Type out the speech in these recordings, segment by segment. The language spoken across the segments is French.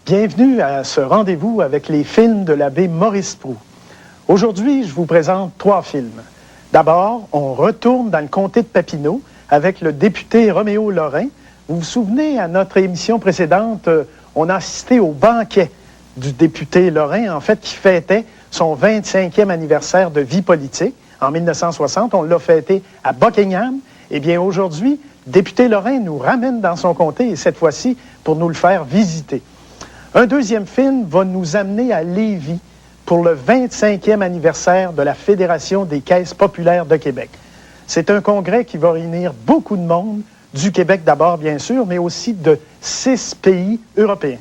Bienvenue à ce rendez-vous avec les films de l'abbé Maurice Proulx. Aujourd'hui, je vous présente 3 films. D'abord, on retourne dans le comté de Papineau avec le député Roméo Lorrain. Vous vous souvenez, à notre émission précédente, on a assisté au banquet du député Lorrain, en fait, qui fêtait son 25e anniversaire de vie politique. En 1960, on l'a fêté à Buckingham. Eh bien, aujourd'hui, le député Lorrain nous ramène dans son comté, et cette fois-ci, pour nous le faire visiter. Un deuxième film va nous amener à Lévis pour le 25e anniversaire de la Fédération des caisses populaires de Québec. C'est un congrès qui va réunir beaucoup de monde, du Québec d'abord, bien sûr, mais aussi de 6 pays européens.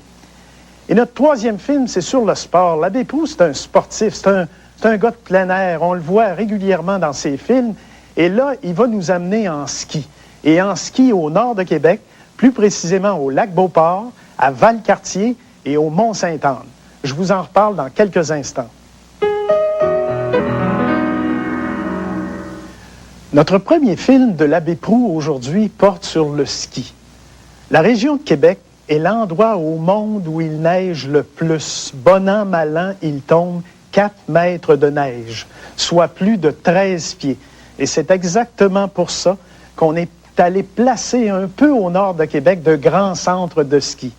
Et notre troisième film, c'est sur le sport. L'abbé Proulx, c'est un sportif, c'est un gars de plein air. On le voit régulièrement dans ses films. Et là, il va nous amener en ski. Et en ski au nord de Québec, plus précisément au Lac-Beauport, à Valcartier et au Mont-Sainte-Anne. Je vous en reparle dans quelques instants. Notre premier film de l'abbé Proulx aujourd'hui porte sur le ski. La région de Québec est l'endroit au monde où il neige le plus. Bon an, mal an, il tombe 4 mètres de neige, soit plus de 13 pieds. Et c'est exactement pour ça qu'on est allé placer un peu au nord de Québec de grands centres de ski.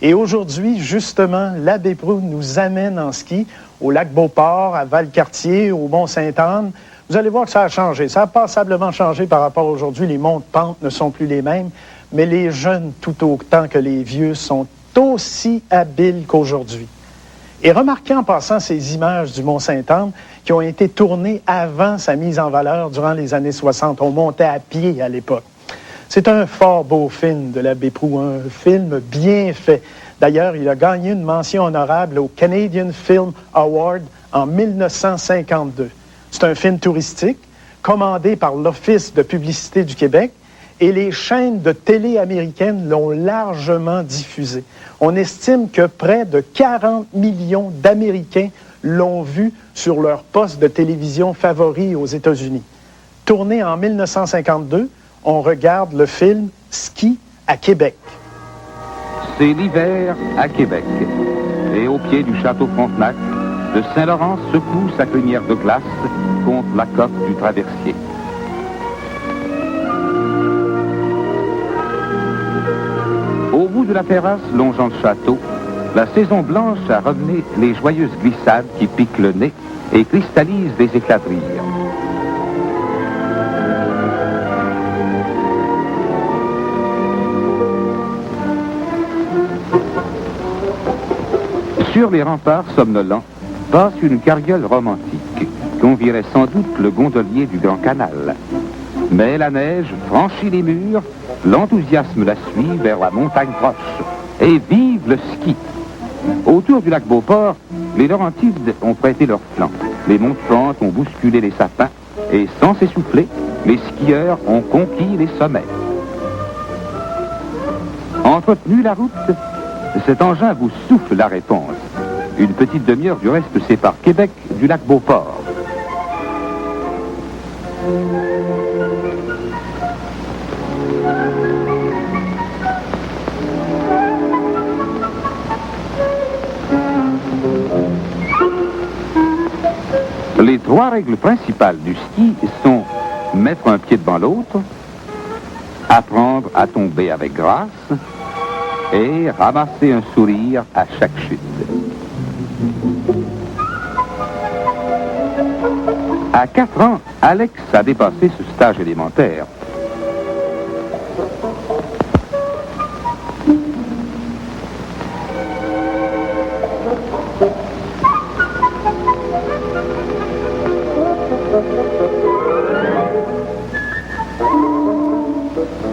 Et aujourd'hui, justement, l'abbé Proulx nous amène en ski au Lac-Beauport, à Valcartier, au Mont-Sainte-Anne. Vous allez voir que ça a changé. Ça a passablement changé par rapport à aujourd'hui. Les monts de pente ne sont plus les mêmes, mais les jeunes, tout autant que les vieux, sont aussi habiles qu'aujourd'hui. Et remarquez en passant ces images du Mont-Sainte-Anne qui ont été tournées avant sa mise en valeur durant les années 60. On montait à pied à l'époque. C'est un fort beau film de l'abbé Proulx, un film bien fait. D'ailleurs, il a gagné une mention honorable au Canadian Film Award en 1952. C'est un film touristique, commandé par l'Office de publicité du Québec, et les chaînes de télé américaines l'ont largement diffusé. On estime que près de 40 millions d'Américains l'ont vu sur leur poste de télévision favori aux États-Unis. Tourné en 1952, on regarde le film Ski à Québec. C'est l'hiver à Québec. Et au pied du château Frontenac, le Saint-Laurent secoue sa crinière de glace contre la coque du traversier. Au bout de la terrasse longeant le château, la saison blanche a ramené les joyeuses glissades qui piquent le nez et cristallisent des éclats de rire. Sur les remparts somnolents passe une carriole romantique, convierait sans doute le gondolier du Grand Canal. Mais la neige franchit les murs, l'enthousiasme la suit vers la montagne proche. Et vive le ski! Autour du lac Beauport, les Laurentides ont prêté leur flanc. Les monts de pente ont bousculé les sapins et sans s'essouffler, les skieurs ont conquis les sommets. Entretenu la route, cet engin vous souffle la réponse. Une petite demi-heure du reste sépare Québec du lac Beauport. Les 3 règles principales du ski sont mettre un pied devant l'autre, apprendre à tomber avec grâce et ramasser un sourire à chaque chute. À 4 ans, Alex a dépassé ce stage élémentaire.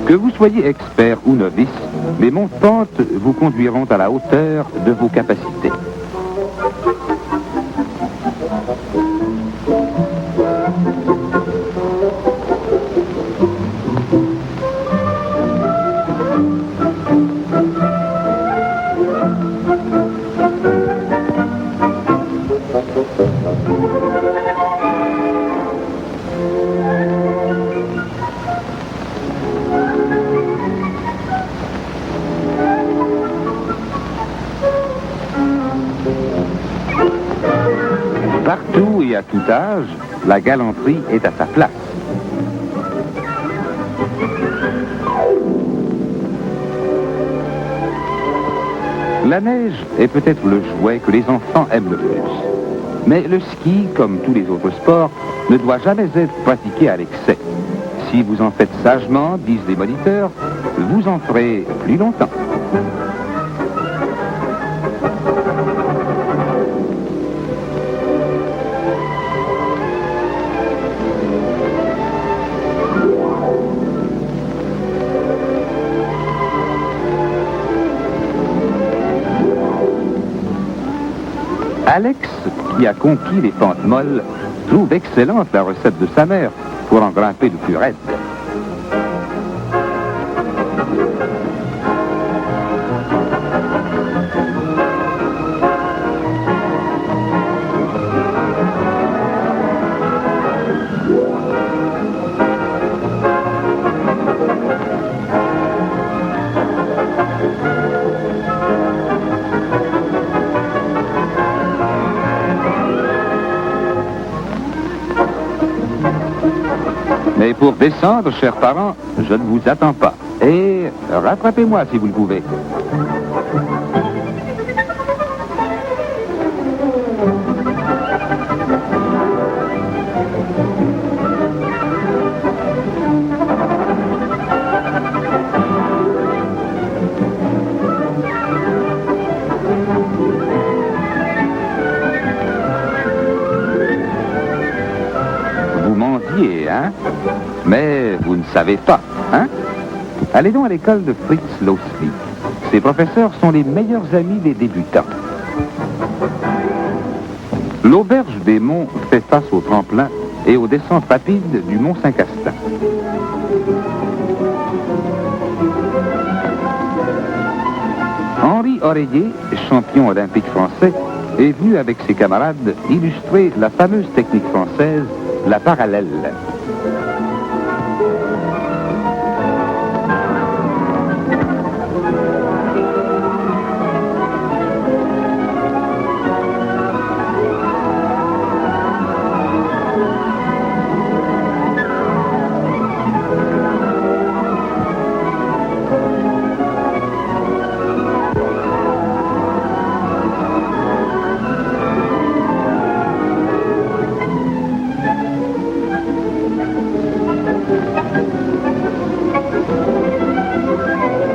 Que vous soyez expert ou novice, les monts de pente vous conduiront à la hauteur de vos capacités. Partout et à tout âge, la galanterie est à sa place. La neige est peut-être le jouet que les enfants aiment le plus. Mais le ski, comme tous les autres sports, ne doit jamais être pratiqué à l'excès. Si vous en faites sagement, disent les moniteurs, vous en ferez plus longtemps. Alex, qui a conquis les pentes molles, trouve excellente la recette de sa mère pour en grimper le plus raide. Mais pour descendre, chers parents, je ne vous attends pas. Et rattrapez-moi si vous le pouvez. Vous mendiez, hein? Mais vous ne savez pas, hein? Allez donc à l'école de Fritz Loosli. Ses professeurs sont les meilleurs amis des débutants. L'auberge des monts fait face au tremplin et aux descentes rapides du mont Saint-Castin. Henri Oreiller, champion olympique français, est venu avec ses camarades illustrer la fameuse technique française, la parallèle.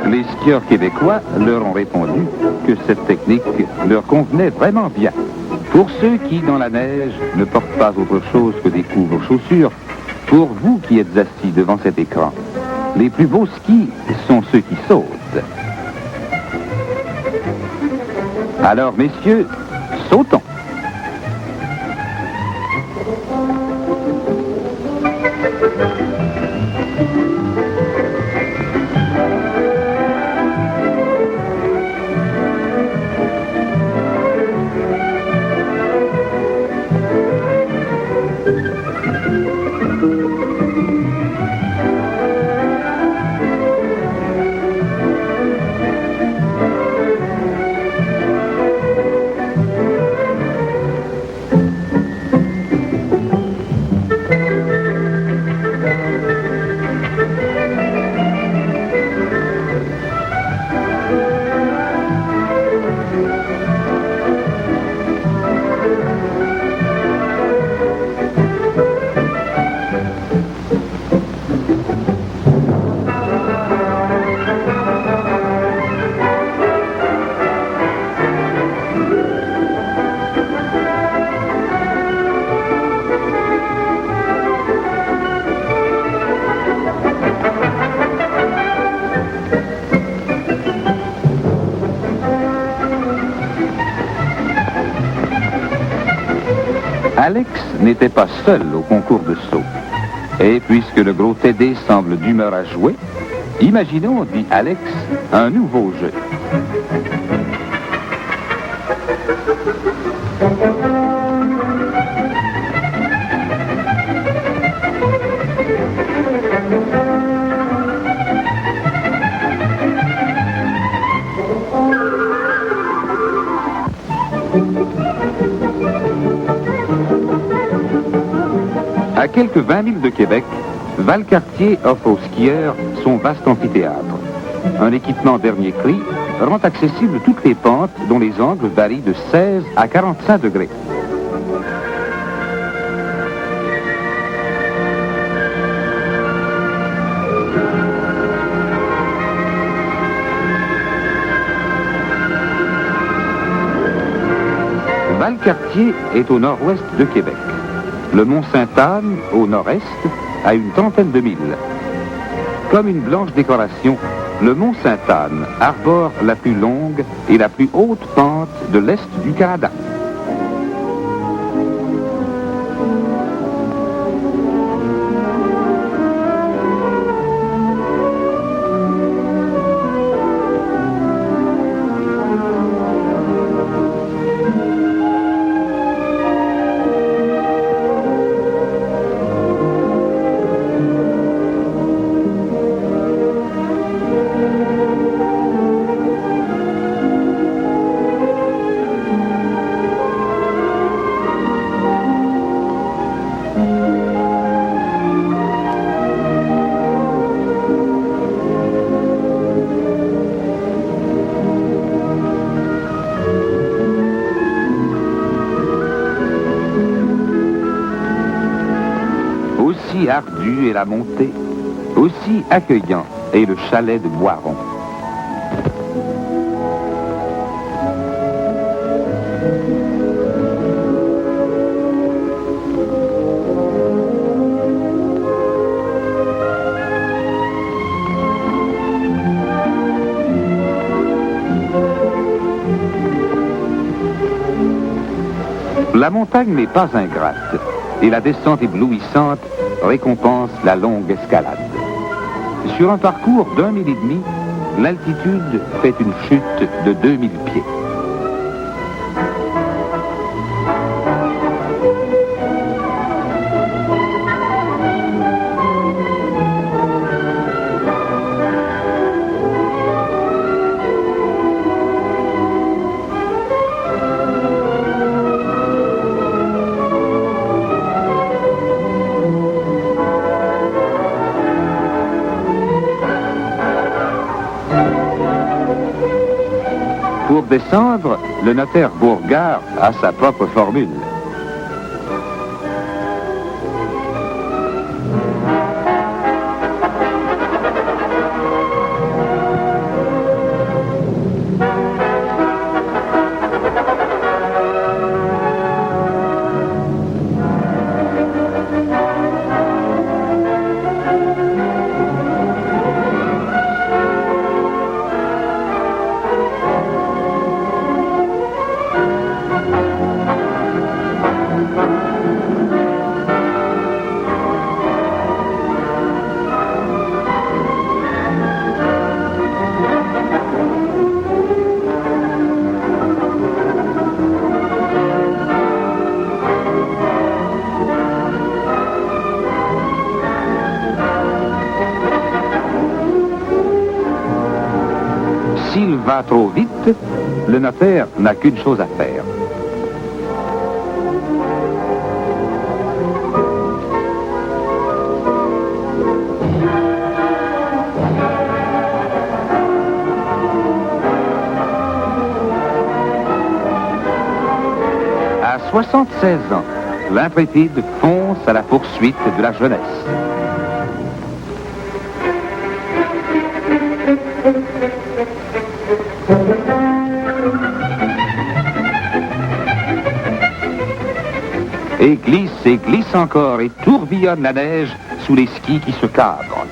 Les skieurs québécois leur ont répondu que cette technique leur convenait vraiment bien. Pour ceux qui, dans la neige, ne portent pas autre chose que des couvre-chaussures, pour vous qui êtes assis devant cet écran, les plus beaux skis sont ceux qui sautent. Alors, messieurs, sautons. Alex n'était pas seul au concours de saut. Et puisque le gros Tédé semble d'humeur à jouer, imaginons, dit Alex, un nouveau jeu. À quelques 20 milles de Québec, Valcartier offre aux skieurs son vaste amphithéâtre. Un équipement dernier cri rend accessibles toutes les pentes dont les angles varient de 16 à 45 degrés. Valcartier est au nord-ouest de Québec. Le mont Sainte-Anne, au nord-est, à une trentaine de milles. Comme une blanche décoration, le mont Sainte-Anne arbore la plus longue et la plus haute pente de l'est du Canada. Aussi ardue est la montée, aussi accueillant est le chalet de Boiron. La montagne n'est pas ingrate et la descente éblouissante récompense la longue escalade. Sur un parcours d'1,5 mille, l'altitude fait une chute de 2000 pieds. Pour descendre, le notaire Bourgard a sa propre formule. S'il va trop vite, le notaire n'a qu'une chose à faire. À 76 ans, l'intrépide fonce à la poursuite de la jeunesse. Et glisse encore et tourbillonne la neige sous les skis qui se cabrent.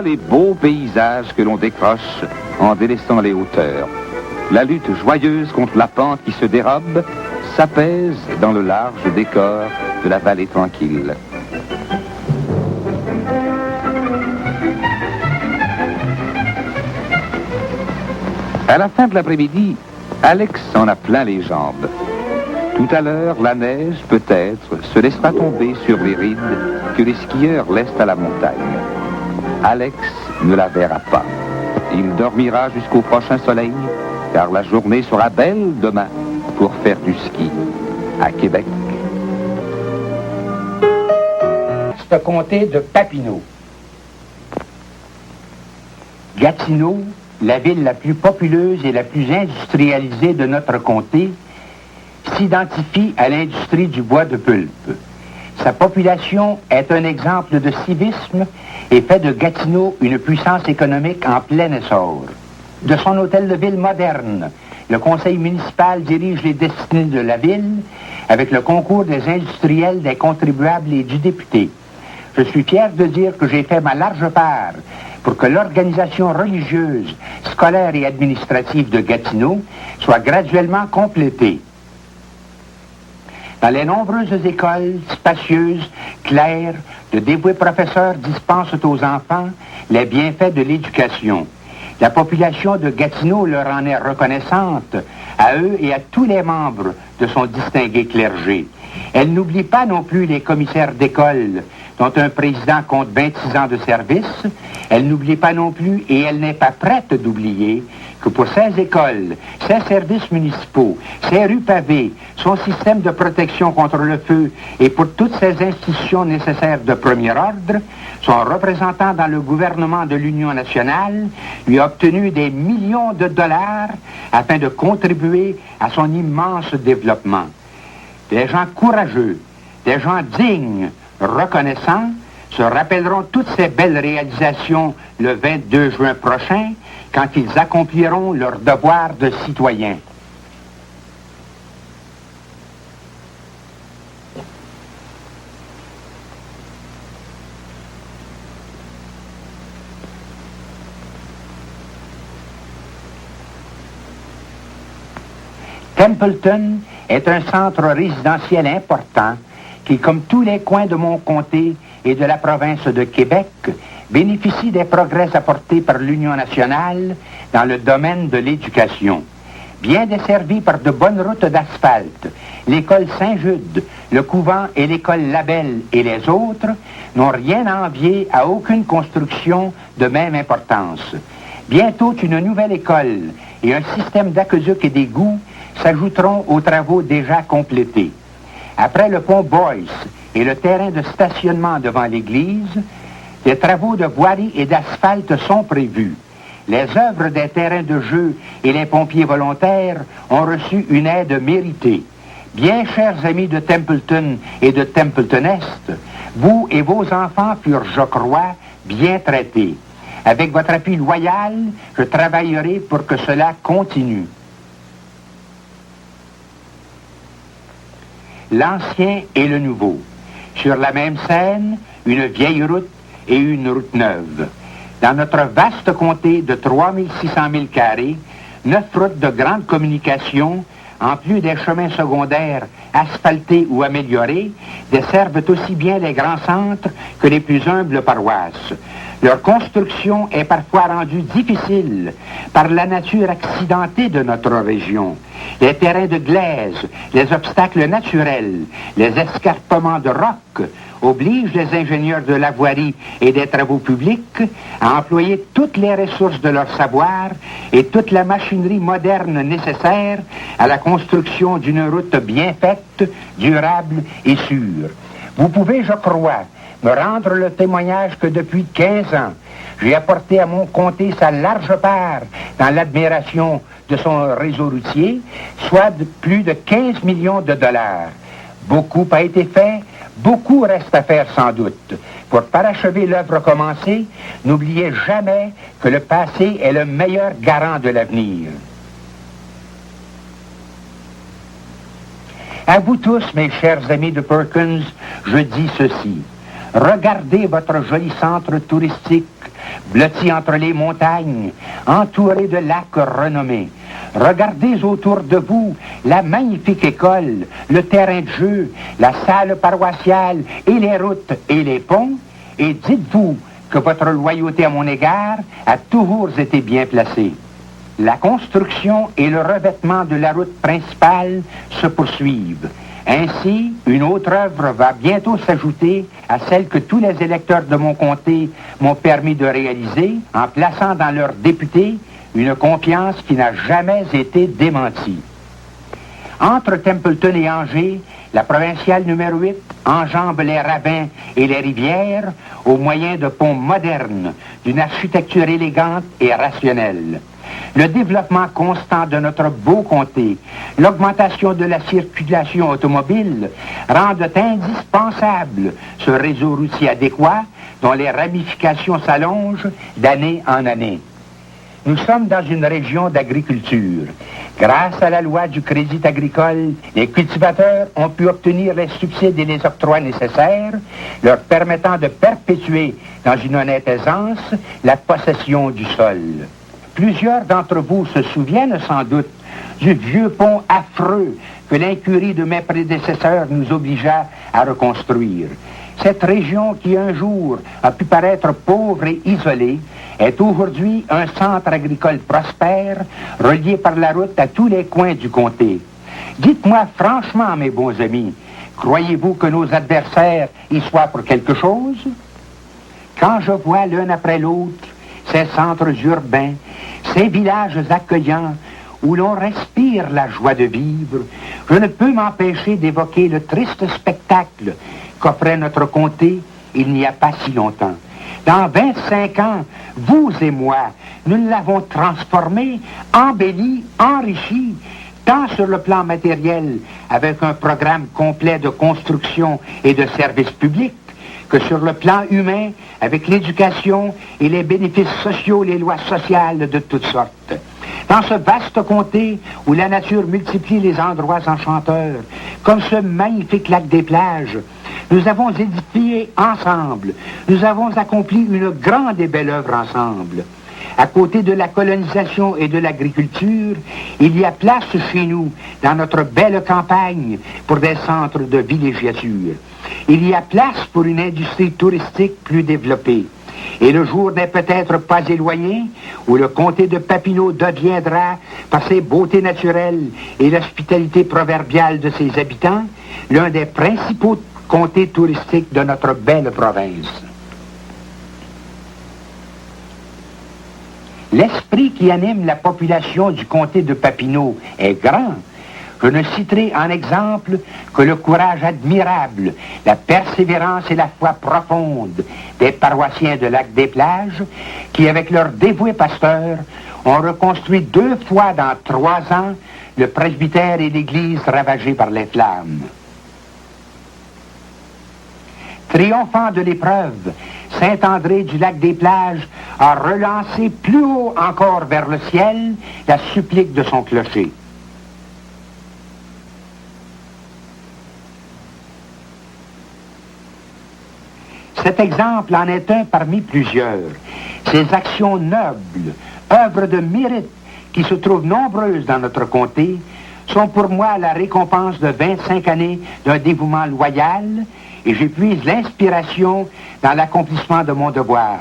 les beaux paysages que l'on décroche en délaissant les hauteurs. La lutte joyeuse contre la pente qui se dérobe s'apaise dans le large décor de la vallée tranquille. À la fin de l'après-midi, Alex en a plein les jambes. Tout à l'heure, la neige, peut-être, se laissera tomber sur les rides que les skieurs laissent à la montagne. Alex ne la verra pas. Il dormira jusqu'au prochain soleil, car la journée sera belle demain pour faire du ski à Québec. Ce comté de Papineau. Gatineau, la ville la plus populeuse et la plus industrialisée de notre comté, s'identifie à l'industrie du bois de pulpe. Sa population est un exemple de civisme et fait de Gatineau une puissance économique en plein essor. De son hôtel de ville moderne, le conseil municipal dirige les destinées de la ville avec le concours des industriels, des contribuables et du député. Je suis fier de dire que j'ai fait ma large part pour que l'organisation religieuse, scolaire et administrative de Gatineau soit graduellement complétée. Dans les nombreuses écoles spacieuses, claires, de dévoués professeurs dispensent aux enfants les bienfaits de l'éducation. La population de Gatineau leur en est reconnaissante, à eux et à tous les membres de son distingué clergé. Elle n'oublie pas non plus les commissaires d'école, dont un président compte 26 ans de service. Elle n'oublie pas non plus, et elle n'est pas prête d'oublier, que pour ces écoles, ces services municipaux, ces rues pavées, son système de protection contre le feu et pour toutes ces institutions nécessaires de premier ordre, son représentant dans le gouvernement de l'Union nationale lui a obtenu des millions de dollars afin de contribuer à son immense développement. Des gens courageux, des gens dignes, reconnaissants, se rappelleront toutes ces belles réalisations le 22 juin prochain, quand ils accompliront leur devoir de citoyens. Templeton est un centre résidentiel important qui, comme tous les coins de mon comté et de la province de Québec, bénéficie des progrès apportés par l'Union nationale dans le domaine de l'éducation. Bien desservi par de bonnes routes d'asphalte, l'école Saint-Jude, le couvent et l'école Labelle et les autres n'ont rien à envier à aucune construction de même importance. Bientôt, une nouvelle école et un système d'aqueduc et d'égouts s'ajouteront aux travaux déjà complétés. Après le pont Boyce et le terrain de stationnement devant l'église, des travaux de voirie et d'asphalte sont prévus. Les œuvres des terrains de jeu et les pompiers volontaires ont reçu une aide méritée. Bien chers amis de Templeton et de Templeton Est, vous et vos enfants furent, je crois, bien traités. Avec votre appui loyal, je travaillerai pour que cela continue. L'ancien et le nouveau. Sur la même scène, une vieille route et une route neuve. Dans notre vaste comté de 3600 000 carrés, 9 routes de grande communication, en plus des chemins secondaires asphaltés ou améliorés, desservent aussi bien les grands centres que les plus humbles paroisses. Leur construction est parfois rendue difficile par la nature accidentée de notre région. Les terrains de glaise, les obstacles naturels, les escarpements de roc obligent les ingénieurs de la voirie et des travaux publics à employer toutes les ressources de leur savoir et toute la machinerie moderne nécessaire à la construction d'une route bien faite, durable et sûre. Vous pouvez, je crois, me rendre le témoignage que depuis 15 ans, j'ai apporté à mon comté sa large part dans l'admiration de son réseau routier, soit de plus de 15 millions de dollars. Beaucoup a été fait, beaucoup reste à faire sans doute. Pour parachever l'œuvre commencée, n'oubliez jamais que le passé est le meilleur garant de l'avenir. À vous tous, mes chers amis de Perkins, je dis ceci. Regardez votre joli centre touristique, blotti entre les montagnes, entourés de lacs renommés. Regardez autour de vous la magnifique école, le terrain de jeu, la salle paroissiale et les routes et les ponts, et dites-vous que votre loyauté à mon égard a toujours été bien placée. La construction et le revêtement de la route principale se poursuivent. Ainsi, une autre œuvre va bientôt s'ajouter à celle que tous les électeurs de mon comté m'ont permis de réaliser en plaçant dans leurs députés une confiance qui n'a jamais été démentie. Entre Templeton et Angers, la provinciale numéro 8 enjambe les ravins et les rivières au moyen de ponts modernes, d'une architecture élégante et rationnelle. Le développement constant de notre beau comté, l'augmentation de la circulation automobile rendent indispensable ce réseau routier adéquat dont les ramifications s'allongent d'année en année. Nous sommes dans une région d'agriculture. Grâce à la loi du crédit agricole, les cultivateurs ont pu obtenir les subsides et les octrois nécessaires, leur permettant de perpétuer dans une honnête aisance la possession du sol. Plusieurs d'entre vous se souviennent sans doute du vieux pont affreux que l'incurie de mes prédécesseurs nous obligea à reconstruire. Cette région qui un jour a pu paraître pauvre et isolée est aujourd'hui un centre agricole prospère, relié par la route à tous les coins du comté. Dites-moi franchement, mes bons amis, croyez-vous que nos adversaires y soient pour quelque chose? Quand je vois l'un après l'autre ces centres urbains, ces villages accueillants, où l'on respire la joie de vivre, je ne peux m'empêcher d'évoquer le triste spectacle qu'offrait notre comté il n'y a pas si longtemps. Dans 25 ans, vous et moi, nous l'avons transformé, embelli, enrichi, tant sur le plan matériel, avec un programme complet de construction et de services publics, que sur le plan humain, avec l'éducation et les bénéfices sociaux, les lois sociales de toutes sortes. Dans ce vaste comté où la nature multiplie les endroits enchanteurs, comme ce magnifique lac des plages, nous avons édifié ensemble, nous avons accompli une grande et belle œuvre ensemble. À côté de la colonisation et de l'agriculture, il y a place chez nous, dans notre belle campagne, pour des centres de villégiature. Il y a place pour une industrie touristique plus développée. Et le jour n'est peut-être pas éloigné où le comté de Papineau deviendra, par ses beautés naturelles et l'hospitalité proverbiale de ses habitants, l'un des principaux comtés touristiques de notre belle province. L'esprit qui anime la population du comté de Papineau est grand. Je ne citerai en exemple que le courage admirable, la persévérance et la foi profonde des paroissiens de Lac-des-Plages qui, avec leurs dévoués pasteurs, ont reconstruit 2 fois dans 3 ans le presbytère et l'église ravagés par les flammes. Triomphant de l'épreuve, Saint-André du Lac-des-Plages a relancé plus haut encore vers le ciel la supplique de son clocher. Cet exemple en est un parmi plusieurs. Ces actions nobles, œuvres de mérite qui se trouvent nombreuses dans notre comté, sont pour moi la récompense de 25 années d'un dévouement loyal et j'épuise l'inspiration dans l'accomplissement de mon devoir.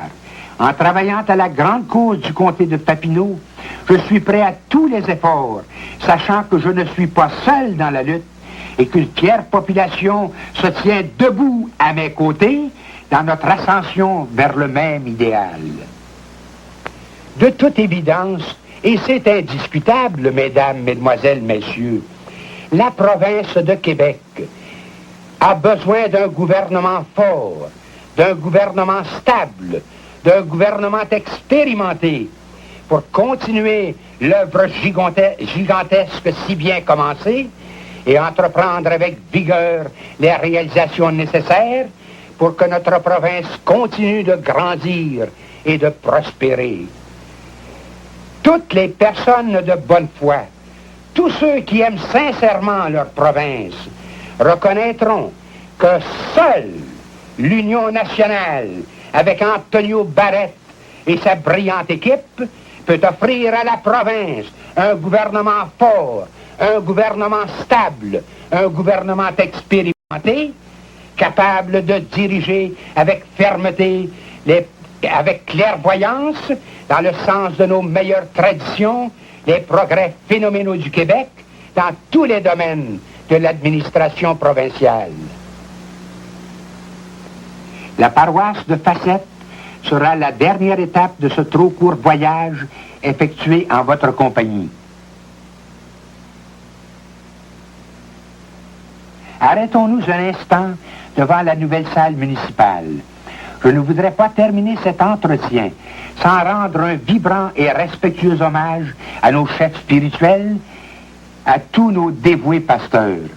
En travaillant à la grande cause du comté de Papineau, je suis prêt à tous les efforts, sachant que je ne suis pas seul dans la lutte et qu'une fière population se tient debout à mes côtés dans notre ascension vers le même idéal. De toute évidence, et c'est indiscutable, mesdames, mesdemoiselles, messieurs, la province de Québec a besoin d'un gouvernement fort, d'un gouvernement stable, d'un gouvernement expérimenté pour continuer l'œuvre gigantesque si bien commencée et entreprendre avec vigueur les réalisations nécessaires pour que notre province continue de grandir et de prospérer. Toutes les personnes de bonne foi, tous ceux qui aiment sincèrement leur province, reconnaîtront que seule l'Union nationale, avec Antonio Barrett, et sa brillante équipe peut offrir à la province un gouvernement fort, un gouvernement stable, un gouvernement expérimenté, capable de diriger avec fermeté, avec clairvoyance, dans le sens de nos meilleures traditions, les progrès phénoménaux du Québec dans tous les domaines de l'administration provinciale. La paroisse de Facette sera la dernière étape de ce trop court voyage effectué en votre compagnie. Arrêtons-nous un instant devant la nouvelle salle municipale. Je ne voudrais pas terminer cet entretien sans rendre un vibrant et respectueux hommage à nos chefs spirituels, à tous nos dévoués pasteurs.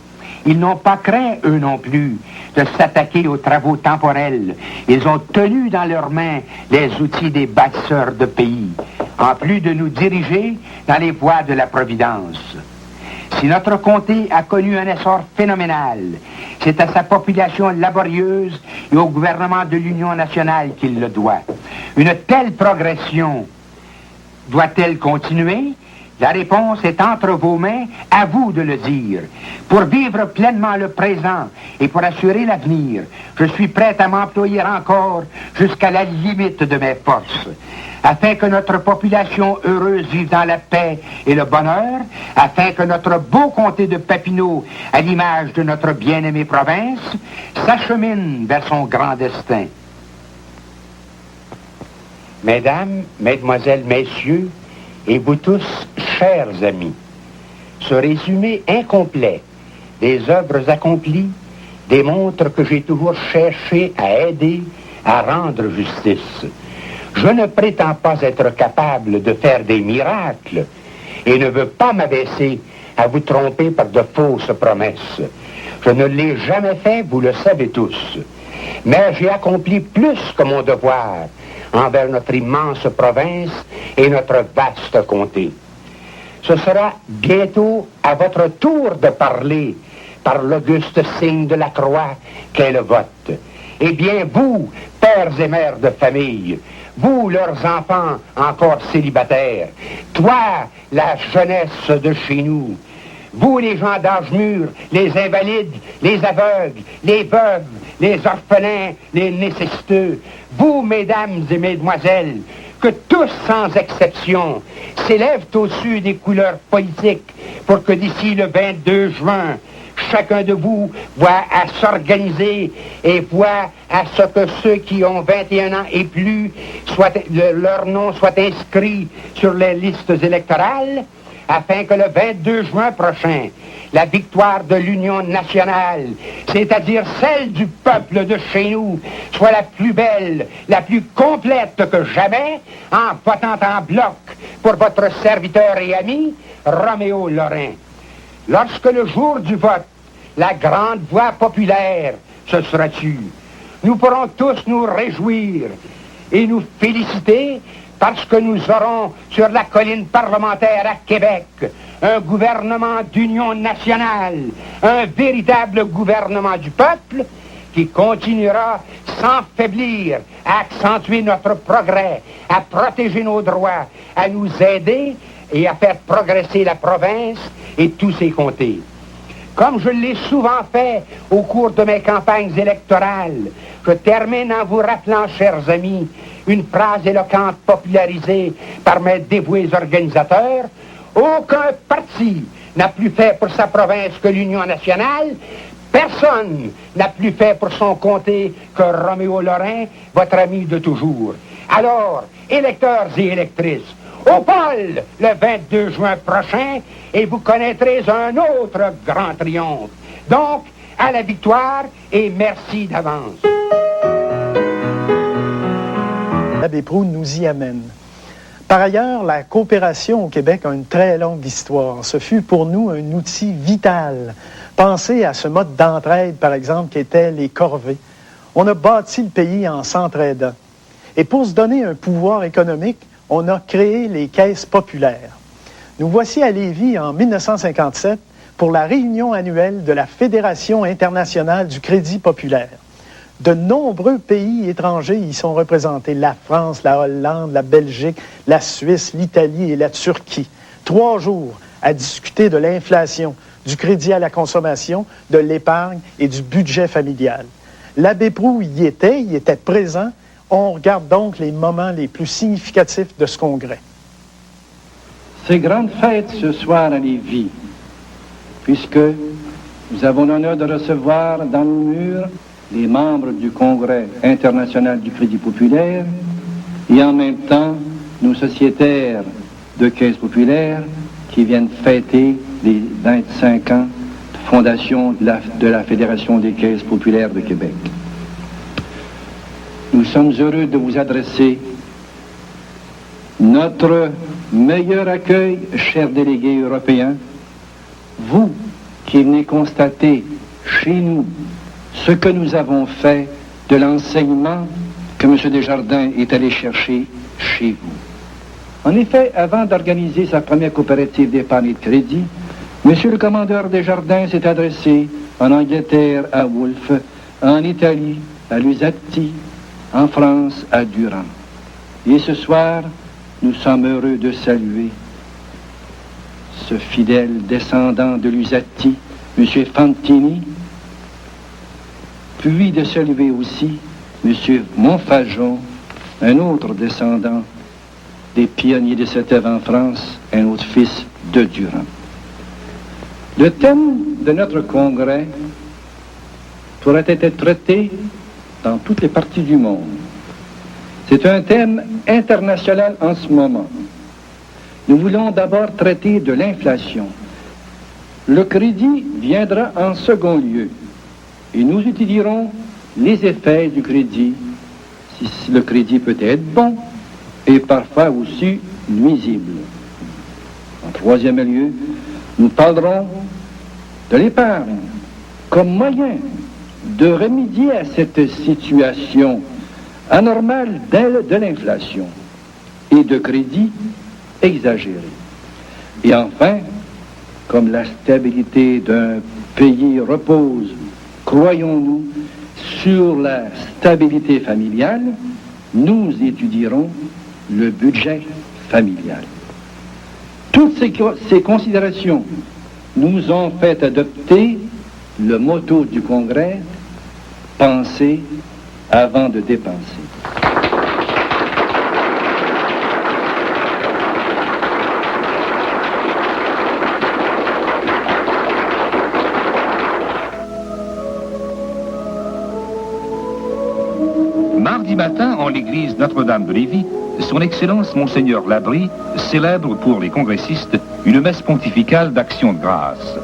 Ils n'ont pas craint, eux non plus, de s'attaquer aux travaux temporels. Ils ont tenu dans leurs mains les outils des bâtisseurs de pays, en plus de nous diriger dans les voies de la Providence. Si notre comté a connu un essor phénoménal, c'est à sa population laborieuse et au gouvernement de l'Union nationale qu'il le doit. Une telle progression doit-elle continuer? La réponse est entre vos mains, à vous de le dire. Pour vivre pleinement le présent et pour assurer l'avenir, je suis prêt à m'employer encore jusqu'à la limite de mes forces. Afin que notre population heureuse vive dans la paix et le bonheur, afin que notre beau comté de Papineau, à l'image de notre bien-aimée province, s'achemine vers son grand destin. Mesdames, Mesdemoiselles, Messieurs, et vous tous, chers amis, ce résumé incomplet des œuvres accomplies démontre que j'ai toujours cherché à aider à rendre justice. Je ne prétends pas être capable de faire des miracles et ne veux pas m'abaisser à vous tromper par de fausses promesses. Je ne l'ai jamais fait, vous le savez tous. Mais j'ai accompli plus que mon devoir envers notre immense province et notre vaste comté. Ce sera bientôt à votre tour de parler par l'auguste signe de la croix qu'est le vote. Eh bien, vous, pères et mères de famille, vous, leurs enfants encore célibataires, toi, la jeunesse de chez nous, vous, les gens d'âge mûr, les invalides, les aveugles, les veuves, les orphelins, les nécessiteux, vous, mesdames et mesdemoiselles, que tous, sans exception, s'élèvent au-dessus des couleurs politiques pour que d'ici le 22 juin, chacun de vous voit à s'organiser et voit à ce que ceux qui ont 21 ans et plus, leur nom soit inscrit sur les listes électorales, afin que le 22 juin prochain, la victoire de l'Union nationale, c'est-à-dire celle du peuple de chez nous, soit la plus belle, la plus complète que jamais, en votant en bloc pour votre serviteur et ami, Roméo Lorrain. Lorsque le jour du vote, la grande voix populaire se sera tue, nous pourrons tous nous réjouir et nous féliciter parce que nous aurons sur la colline parlementaire à Québec un gouvernement d'union nationale, un véritable gouvernement du peuple qui continuera sans faiblir à accentuer notre progrès, à protéger nos droits, à nous aider et à faire progresser la province et tous ses comtés. Comme je l'ai souvent fait au cours de mes campagnes électorales, je termine en vous rappelant, chers amis, une phrase éloquente popularisée par mes dévoués organisateurs. Aucun parti n'a plus fait pour sa province que l'Union nationale. Personne n'a plus fait pour son comté que Roméo Lorrain, votre ami de toujours. Alors, électeurs et électrices, au pôle le 22 juin prochain et vous connaîtrez un autre grand triomphe. Donc, à la victoire et merci d'avance. L'abbé Proulx nous y amène. Par ailleurs, la coopération au Québec a une très longue histoire. Ce fut pour nous un outil vital. Pensez à ce mode d'entraide, par exemple, qu'étaient les corvées. On a bâti le pays en s'entraidant. Et pour se donner un pouvoir économique, on a créé les caisses populaires. Nous voici à Lévis en 1957 pour la réunion annuelle de la Fédération internationale du Crédit populaire. De nombreux pays étrangers y sont représentés. La France, la Hollande, la Belgique, la Suisse, l'Italie et la Turquie. 3 jours à discuter de l'inflation, du crédit à la consommation, de l'épargne et du budget familial. L'abbé Proulx y était présent. On regarde donc les moments les plus significatifs de ce congrès. Ces grandes fêtes ce soir à Lévis, puisque nous avons l'honneur de recevoir dans nos murs les membres du Congrès international du Crédit populaire et en même temps nos sociétaires de caisse populaire qui viennent fêter les 25 ans de fondation de la Fédération des caisses populaires de Québec. Nous sommes heureux de vous adresser notre meilleur accueil, chers délégués européens, vous qui venez constater chez nous ce que nous avons fait de l'enseignement que M. Desjardins est allé chercher chez vous. En effet, avant d'organiser sa première coopérative d'épargne et de crédit, M. le commandeur Desjardins s'est adressé en Angleterre à Wolfe, en Italie à Luzzatti, en France à Durand. Et ce soir, nous sommes heureux de saluer ce fidèle descendant de Luzzatti, M. Fantini, puis de saluer aussi M. Montfajon, un autre descendant des pionniers de cette œuvre en France, un autre fils de Durand. Le thème de notre congrès pourrait être traité dans toutes les parties du monde. C'est un thème international en ce moment. Nous voulons d'abord traiter de l'inflation. Le crédit viendra en second lieu et nous étudierons les effets du crédit, si le crédit peut être bon et parfois aussi nuisible. En troisième lieu, nous parlerons de l'épargne comme moyen de remédier à cette situation anormale de l'inflation et de crédit exagéré. Et enfin, comme la stabilité d'un pays repose, croyons-nous, sur la stabilité familiale, nous étudierons le budget familial. Toutes ces considérations nous ont fait adopter le motto du Congrès, penser avant de dépenser. Mardi matin, en l'église Notre-Dame de Lévis, son Excellence Monseigneur Labrie célèbre pour les congressistes une messe pontificale d'action de grâce.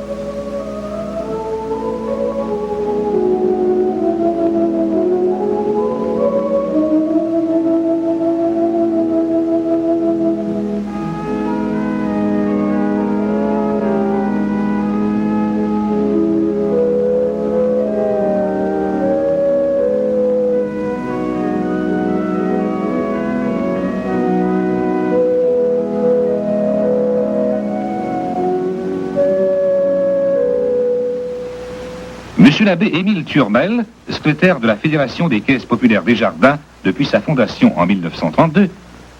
Monsieur l'abbé Émile Turmel, secrétaire de la Fédération des caisses populaires Desjardins depuis sa fondation en 1932,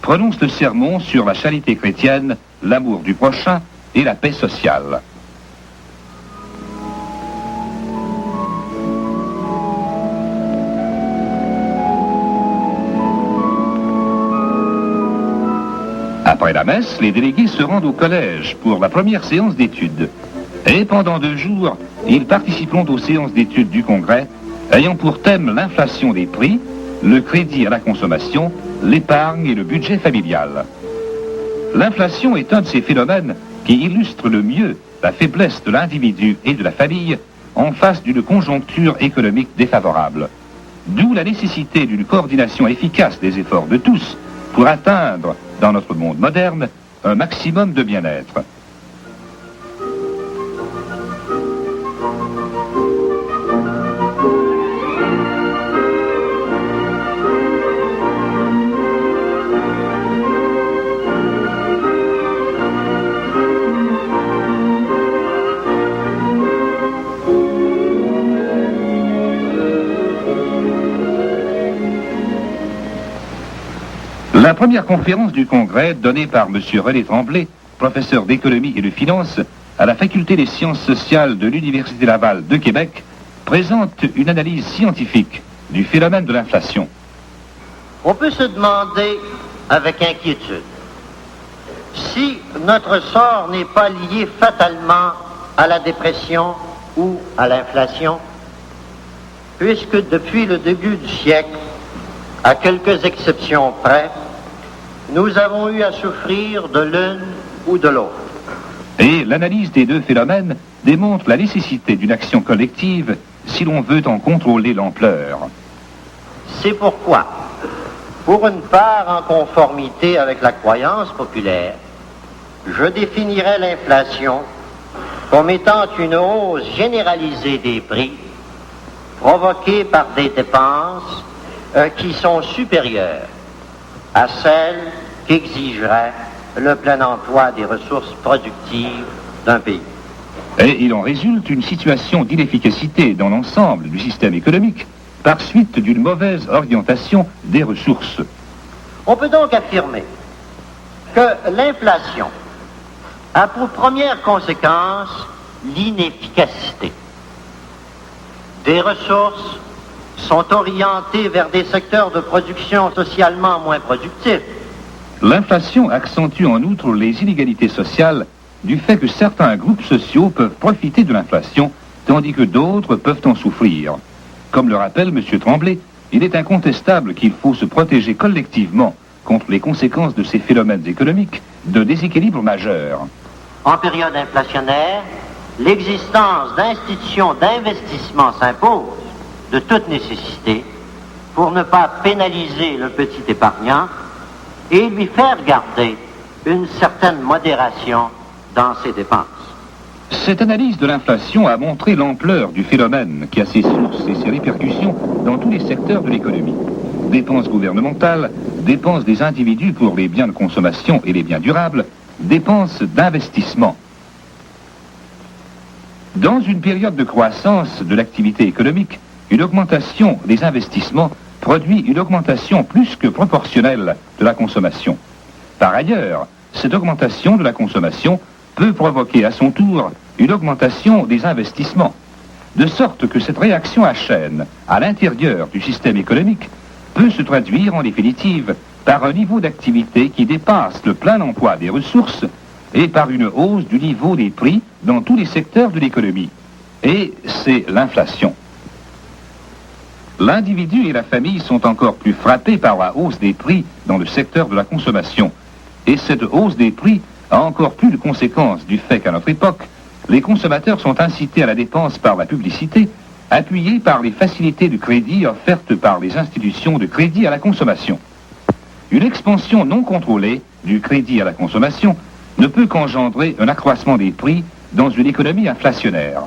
prononce le sermon sur la charité chrétienne, l'amour du prochain et la paix sociale. Après la messe, les délégués se rendent au collège pour la première séance d'études. Et pendant 2 jours, ils participeront aux séances d'études du Congrès, ayant pour thème l'inflation des prix, le crédit à la consommation, l'épargne et le budget familial. L'inflation est un de ces phénomènes qui illustrent le mieux la faiblesse de l'individu et de la famille en face d'une conjoncture économique défavorable. D'où la nécessité d'une coordination efficace des efforts de tous pour atteindre, dans notre monde moderne, un maximum de bien-être. La première conférence du Congrès, donnée par M. René Tremblay, professeur d'économie et de finance à la Faculté des sciences sociales de l'Université Laval de Québec, présente une analyse scientifique du phénomène de l'inflation. On peut se demander avec inquiétude si notre sort n'est pas lié fatalement à la dépression ou à l'inflation, puisque depuis le début du siècle, à quelques exceptions près, nous avons eu à souffrir de l'une ou de l'autre. Et l'analyse des deux phénomènes démontre la nécessité d'une action collective si l'on veut en contrôler l'ampleur. C'est pourquoi, pour une part en conformité avec la croyance populaire, je définirais l'inflation comme étant une hausse généralisée des prix provoquée par des dépenses qui sont supérieures à celles qu'exigerait le plein emploi des ressources productives d'un pays. Et il en résulte une situation d'inefficacité dans l'ensemble du système économique par suite d'une mauvaise orientation des ressources. On peut donc affirmer que l'inflation a pour première conséquence l'inefficacité. Des ressources sont orientées vers des secteurs de production socialement moins productifs. L'inflation accentue en outre les inégalités sociales du fait que certains groupes sociaux peuvent profiter de l'inflation, tandis que d'autres peuvent en souffrir. Comme le rappelle M. Tremblay, il est incontestable qu'il faut se protéger collectivement contre les conséquences de ces phénomènes économiques de déséquilibre majeur. En période inflationnaire, l'existence d'institutions d'investissement s'impose de toute nécessité pour ne pas pénaliser le petit épargnant et lui faire garder une certaine modération dans ses dépenses. Cette analyse de l'inflation a montré l'ampleur du phénomène qui a ses sources et ses répercussions dans tous les secteurs de l'économie. Dépenses gouvernementales, dépenses des individus pour les biens de consommation et les biens durables, dépenses d'investissement. Dans une période de croissance de l'activité économique, une augmentation des investissements produit une augmentation plus que proportionnelle de la consommation. Par ailleurs, cette augmentation de la consommation peut provoquer à son tour une augmentation des investissements, de sorte que cette réaction à chaîne à l'intérieur du système économique peut se traduire en définitive par un niveau d'activité qui dépasse le plein emploi des ressources et par une hausse du niveau des prix dans tous les secteurs de l'économie. Et c'est l'inflation. L'individu et la famille sont encore plus frappés par la hausse des prix dans le secteur de la consommation. Et cette hausse des prix a encore plus de conséquences du fait qu'à notre époque, les consommateurs sont incités à la dépense par la publicité, appuyés par les facilités de crédit offertes par les institutions de crédit à la consommation. Une expansion non contrôlée du crédit à la consommation ne peut qu'engendrer un accroissement des prix dans une économie inflationnaire.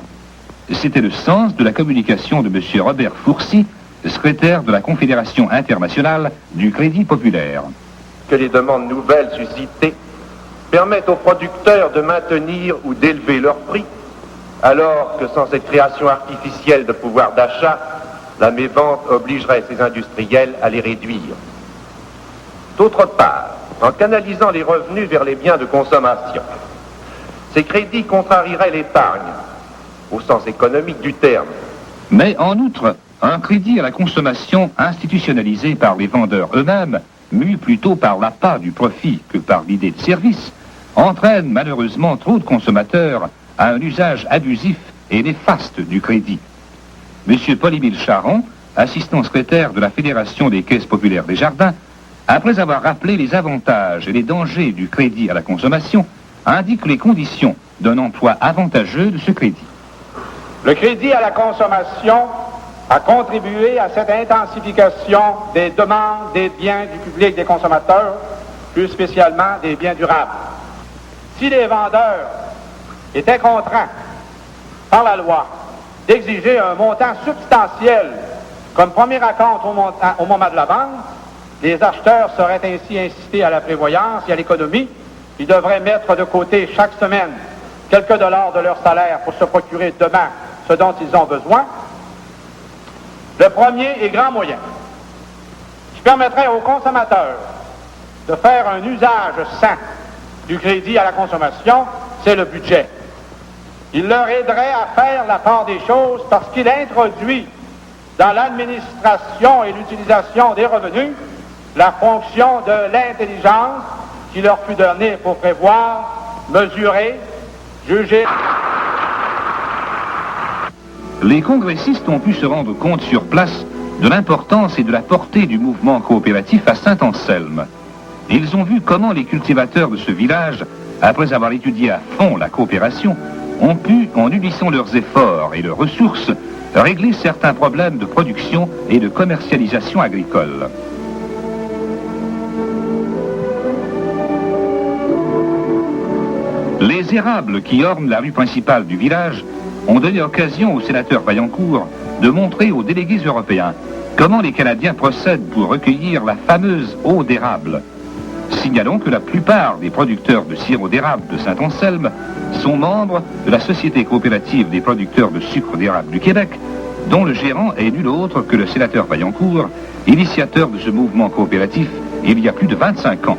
C'était le sens de la communication de M. Robert Fourcy, secrétaire de la Confédération internationale du Crédit populaire. Que les demandes nouvelles suscitées permettent aux producteurs de maintenir ou d'élever leurs prix, alors que sans cette création artificielle de pouvoir d'achat, la mévente obligerait ces industriels à les réduire. D'autre part, en canalisant les revenus vers les biens de consommation, ces crédits contrarieraient l'épargne, au sens économique du terme. Mais en outre, un crédit à la consommation institutionnalisé par les vendeurs eux-mêmes, mû plutôt par l'appât du profit que par l'idée de service, entraîne malheureusement trop de consommateurs à un usage abusif et néfaste du crédit. M. Paul-Émile Charon, assistant secrétaire de la Fédération des caisses populaires des jardins, après avoir rappelé les avantages et les dangers du crédit à la consommation, indique les conditions d'un emploi avantageux de ce crédit. Le crédit à la consommation a contribué à cette intensification des demandes des biens du public des consommateurs, plus spécialement des biens durables. Si les vendeurs étaient contraints par la loi d'exiger un montant substantiel comme premier acompte au moment de la vente, les acheteurs seraient ainsi incités à la prévoyance et à l'économie. Ils devraient mettre de côté chaque semaine quelques dollars de leur salaire pour se procurer demain ce dont ils ont besoin. Le premier et grand moyen qui permettrait aux consommateurs de faire un usage sain du crédit à la consommation, c'est le budget. Il leur aiderait à faire la part des choses parce qu'il introduit dans l'administration et l'utilisation des revenus la fonction de l'intelligence qui leur fut donnée pour prévoir, mesurer, juger. Les congressistes ont pu se rendre compte sur place de l'importance et de la portée du mouvement coopératif à Saint-Anselme. Ils ont vu comment les cultivateurs de ce village, après avoir étudié à fond la coopération, ont pu, en unissant leurs efforts et leurs ressources, régler certains problèmes de production et de commercialisation agricole. Les érables qui ornent la rue principale du village ont donné occasion au sénateur Vaillancourt de montrer aux délégués européens comment les Canadiens procèdent pour recueillir la fameuse eau d'érable. Signalons que la plupart des producteurs de sirop d'érable de Saint-Anselme sont membres de la Société coopérative des producteurs de sucre d'érable du Québec, dont le gérant est nul autre que le sénateur Vaillancourt, initiateur de ce mouvement coopératif il y a plus de 25 ans.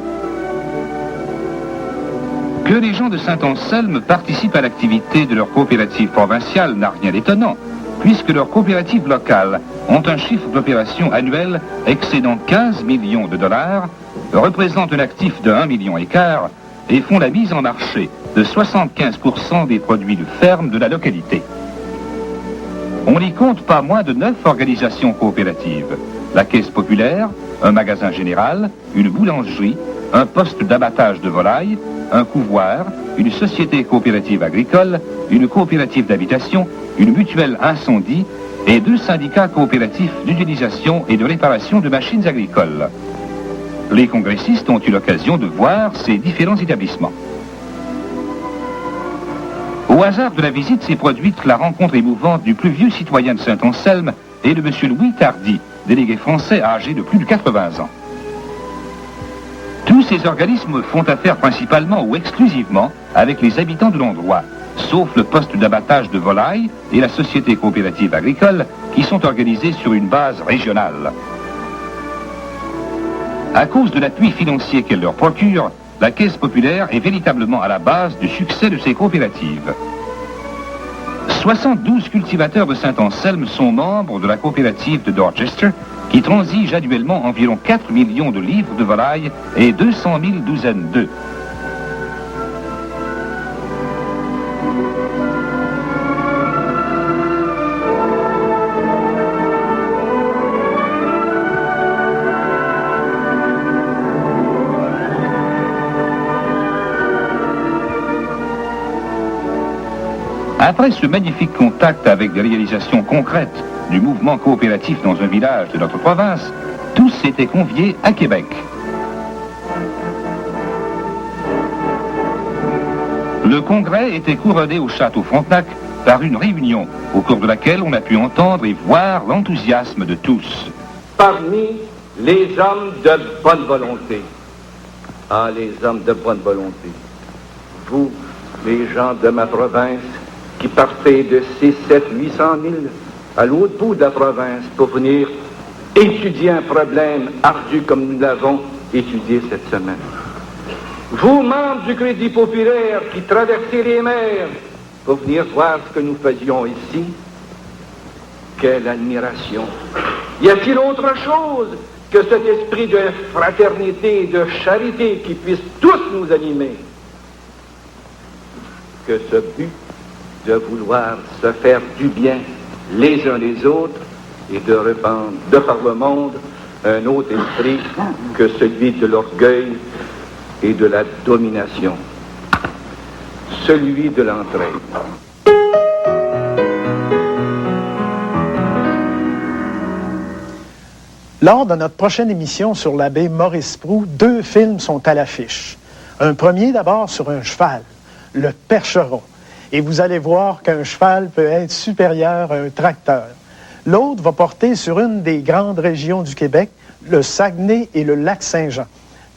Que les gens de Saint-Anselme participent à l'activité de leur coopérative provinciale n'a rien d'étonnant, puisque leurs coopératives locales ont un chiffre d'opération annuel excédant 15 millions de dollars, représentent un actif de 1,5 million et font la mise en marché de 75% des produits de ferme de la localité. On n'y compte pas moins de 9 organisations coopératives. La Caisse populaire, un magasin général, une boulangerie, un poste d'abattage de volailles, un couvoir, une société coopérative agricole, une coopérative d'habitation, une mutuelle incendie et 2 syndicats coopératifs d'utilisation et de réparation de machines agricoles. Les congressistes ont eu l'occasion de voir ces différents établissements. Au hasard de la visite s'est produite la rencontre émouvante du plus vieux citoyen de Saint-Anselme et de M. Louis Tardy, délégué français âgé de plus de 80 ans. Tous ces organismes font affaire principalement ou exclusivement avec les habitants de l'endroit, sauf le poste d'abattage de volailles et la société coopérative agricole qui sont organisés sur une base régionale. À cause de l'appui financier qu'elle leur procure, la Caisse populaire est véritablement à la base du succès de ces coopératives. 72 cultivateurs de Saint-Anselme sont membres de la coopérative de Dorchester, qui transige annuellement environ 4 millions de livres de volailles et 200 000 douzaines d'œufs. Après ce magnifique contact avec des réalisations concrètes du mouvement coopératif dans un village de notre province, tous étaient conviés à Québec. Le congrès était couronné au château Frontenac par une réunion au cours de laquelle on a pu entendre et voir l'enthousiasme de tous. Parmi les hommes de bonne volonté, les hommes de bonne volonté, vous, les gens de ma province, qui partez de 6, 7, 800 000 à l'autre bout de la province pour venir étudier un problème ardu comme nous l'avons étudié cette semaine. Vous, membres du Crédit populaire qui traversez les mers pour venir voir ce que nous faisions ici, quelle admiration! Y a-t-il autre chose que cet esprit de fraternité et de charité qui puisse tous nous animer que ce but de vouloir se faire du bien les uns les autres et de répandre de par le monde un autre esprit que celui de l'orgueil et de la domination, celui de l'entraide. Lors de notre prochaine émission sur l'abbé Maurice Proulx, 2 films sont à l'affiche. Un premier d'abord sur un cheval, le Percheron. Et vous allez voir qu'un cheval peut être supérieur à un tracteur. L'autre va porter sur une des grandes régions du Québec, le Saguenay et le Lac-Saint-Jean.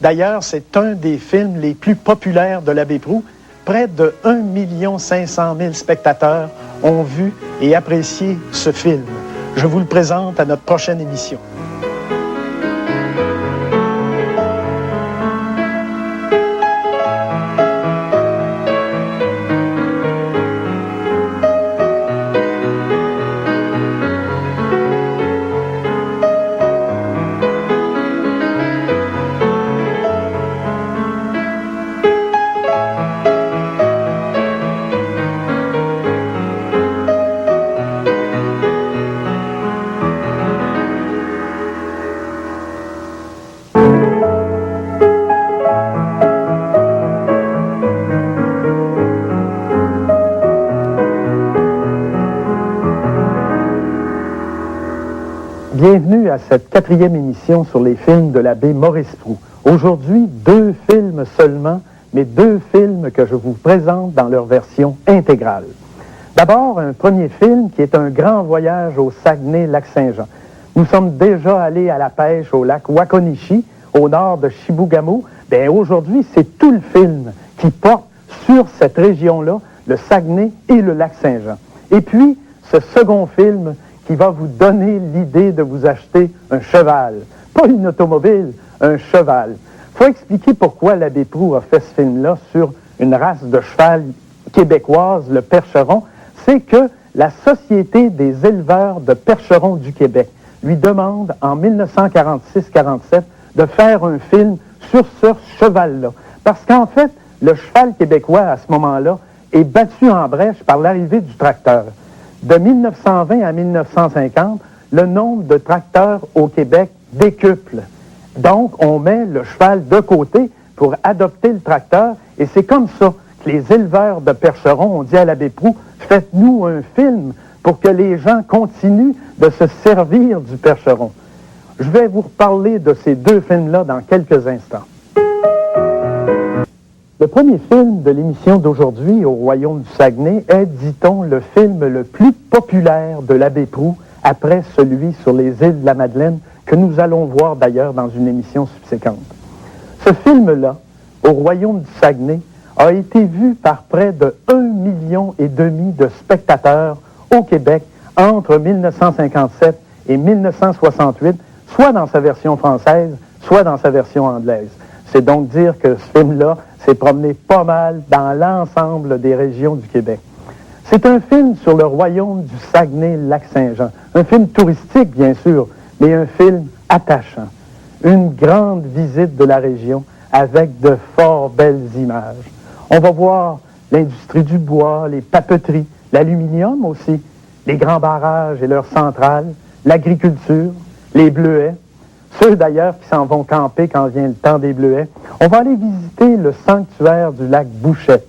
D'ailleurs, c'est un des films les plus populaires de l'abbé Proulx. Près de 1 500 000 spectateurs ont vu et apprécié ce film. Je vous le présente à notre prochaine émission. Bienvenue à cette 4e émission sur les films de l'abbé Maurice Proulx. Aujourd'hui, 2 films seulement, mais 2 films que je vous présente dans leur version intégrale. D'abord, un premier film qui est un grand voyage au Saguenay-Lac-Saint-Jean. Nous sommes déjà allés à la pêche au lac Wakonishi, au nord de Chibougamau. Bien, aujourd'hui, c'est tout le film qui porte sur cette région-là, le Saguenay et le Lac-Saint-Jean. Et puis, ce second film qui va vous donner l'idée de vous acheter un cheval. Pas une automobile, un cheval. Il faut expliquer pourquoi l'abbé Proulx a fait ce film-là sur une race de cheval québécoise, le percheron. C'est que la Société des éleveurs de percherons du Québec lui demande en 1946-47 de faire un film sur ce cheval-là. Parce qu'en fait, le cheval québécois, à ce moment-là, est battu en brèche par l'arrivée du tracteur. De 1920 à 1950, le nombre de tracteurs au Québec décuple. Donc, on met le cheval de côté pour adopter le tracteur, et c'est comme ça que les éleveurs de percherons ont dit à l'abbé Proulx, faites-nous un film pour que les gens continuent de se servir du percheron. Je vais vous reparler de ces 2 films-là dans quelques instants. Le premier film de l'émission d'aujourd'hui au Royaume du Saguenay est, dit-on, le film le plus populaire de l'abbé Proulx après celui sur les îles de la Madeleine que nous allons voir d'ailleurs dans une émission subséquente. Ce film-là, au Royaume du Saguenay, a été vu par près de 1,5 million de spectateurs au Québec entre 1957 et 1968, soit dans sa version française, soit dans sa version anglaise. C'est donc dire que ce film-là s'est promené pas mal dans l'ensemble des régions du Québec. C'est un film sur le royaume du Saguenay-Lac-Saint-Jean. Un film touristique, bien sûr, mais un film attachant. Une grande visite de la région avec de fort belles images. On va voir l'industrie du bois, les papeteries, l'aluminium aussi, les grands barrages et leurs centrales, l'agriculture, les bleuets, ceux d'ailleurs qui s'en vont camper quand vient le temps des bleuets. On va aller visiter le sanctuaire du lac Bouchette,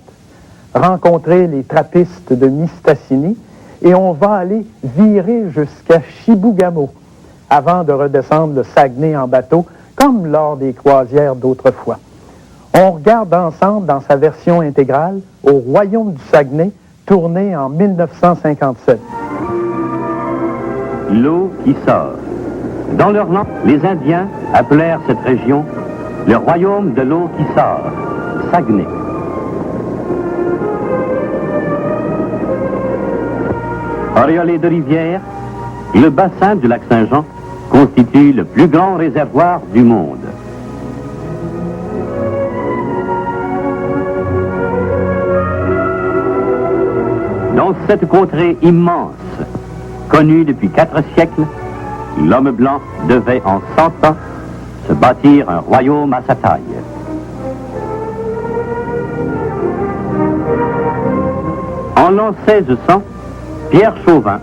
rencontrer les trappistes de Mistassini, et on va aller virer jusqu'à Chibougamau avant de redescendre le Saguenay en bateau, comme lors des croisières d'autrefois. On regarde ensemble dans sa version intégrale au Royaume du Saguenay, tourné en 1957. L'eau qui sort. Dans leur langue, les Indiens appelèrent cette région le royaume de l'eau qui sort, Saguenay. Auréolé de rivières, le bassin du lac Saint-Jean constitue le plus grand réservoir du monde. Dans cette contrée immense, connue depuis 4 siècles, l'homme blanc devait en 100 ans se bâtir un royaume à sa taille. En l'an 1600, Pierre Chauvin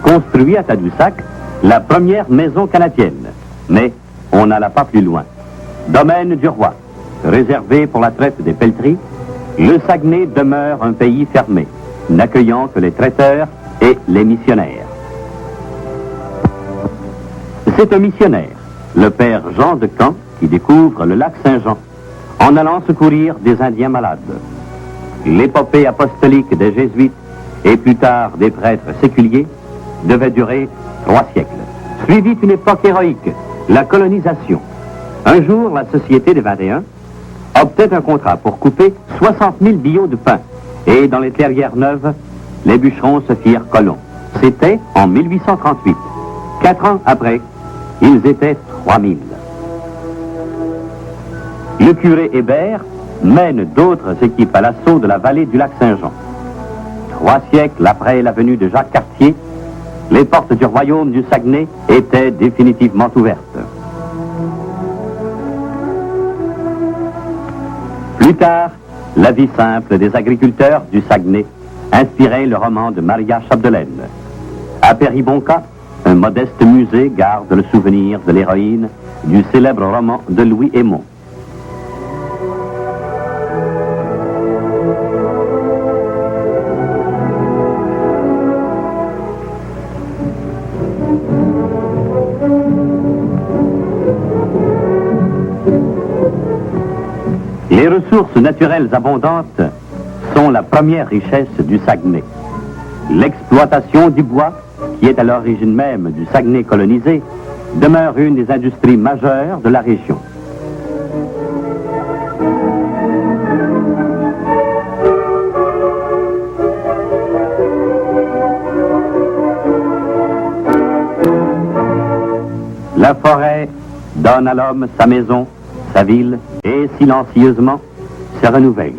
construit à Tadoussac la première maison canadienne. Mais on n'alla pas plus loin. Domaine du roi, réservé pour la traite des pelleteries, le Saguenay demeure un pays fermé, n'accueillant que les traiteurs et les missionnaires. C'est un missionnaire, le père Jean de Camp, qui découvre le lac Saint-Jean en allant secourir des Indiens malades. L'épopée apostolique des Jésuites et plus tard des prêtres séculiers devait durer 3 siècles. Suivit une époque héroïque, la colonisation. Un jour, la Société des 21 obtint un contrat pour couper 60 000 billots de pain. Et dans les clairières neuves, les bûcherons se firent colons. C'était en 1838. 4 ans après, ils étaient 3000. Le curé Hébert mène d'autres équipes à l'assaut de la vallée du lac Saint-Jean. 3 siècles après la venue de Jacques Cartier, les portes du royaume du Saguenay étaient définitivement ouvertes. Plus tard, la vie simple des agriculteurs du Saguenay inspirait le roman de Maria Chapdelaine. À Péribonka, un modeste musée garde le souvenir de l'héroïne du célèbre roman de Louis Hémon. Les ressources naturelles abondantes sont la première richesse du Saguenay. L'exploitation du bois, qui est à l'origine même du Saguenay colonisé, demeure une des industries majeures de la région. La forêt donne à l'homme sa maison, sa ville, et silencieusement se renouvelle.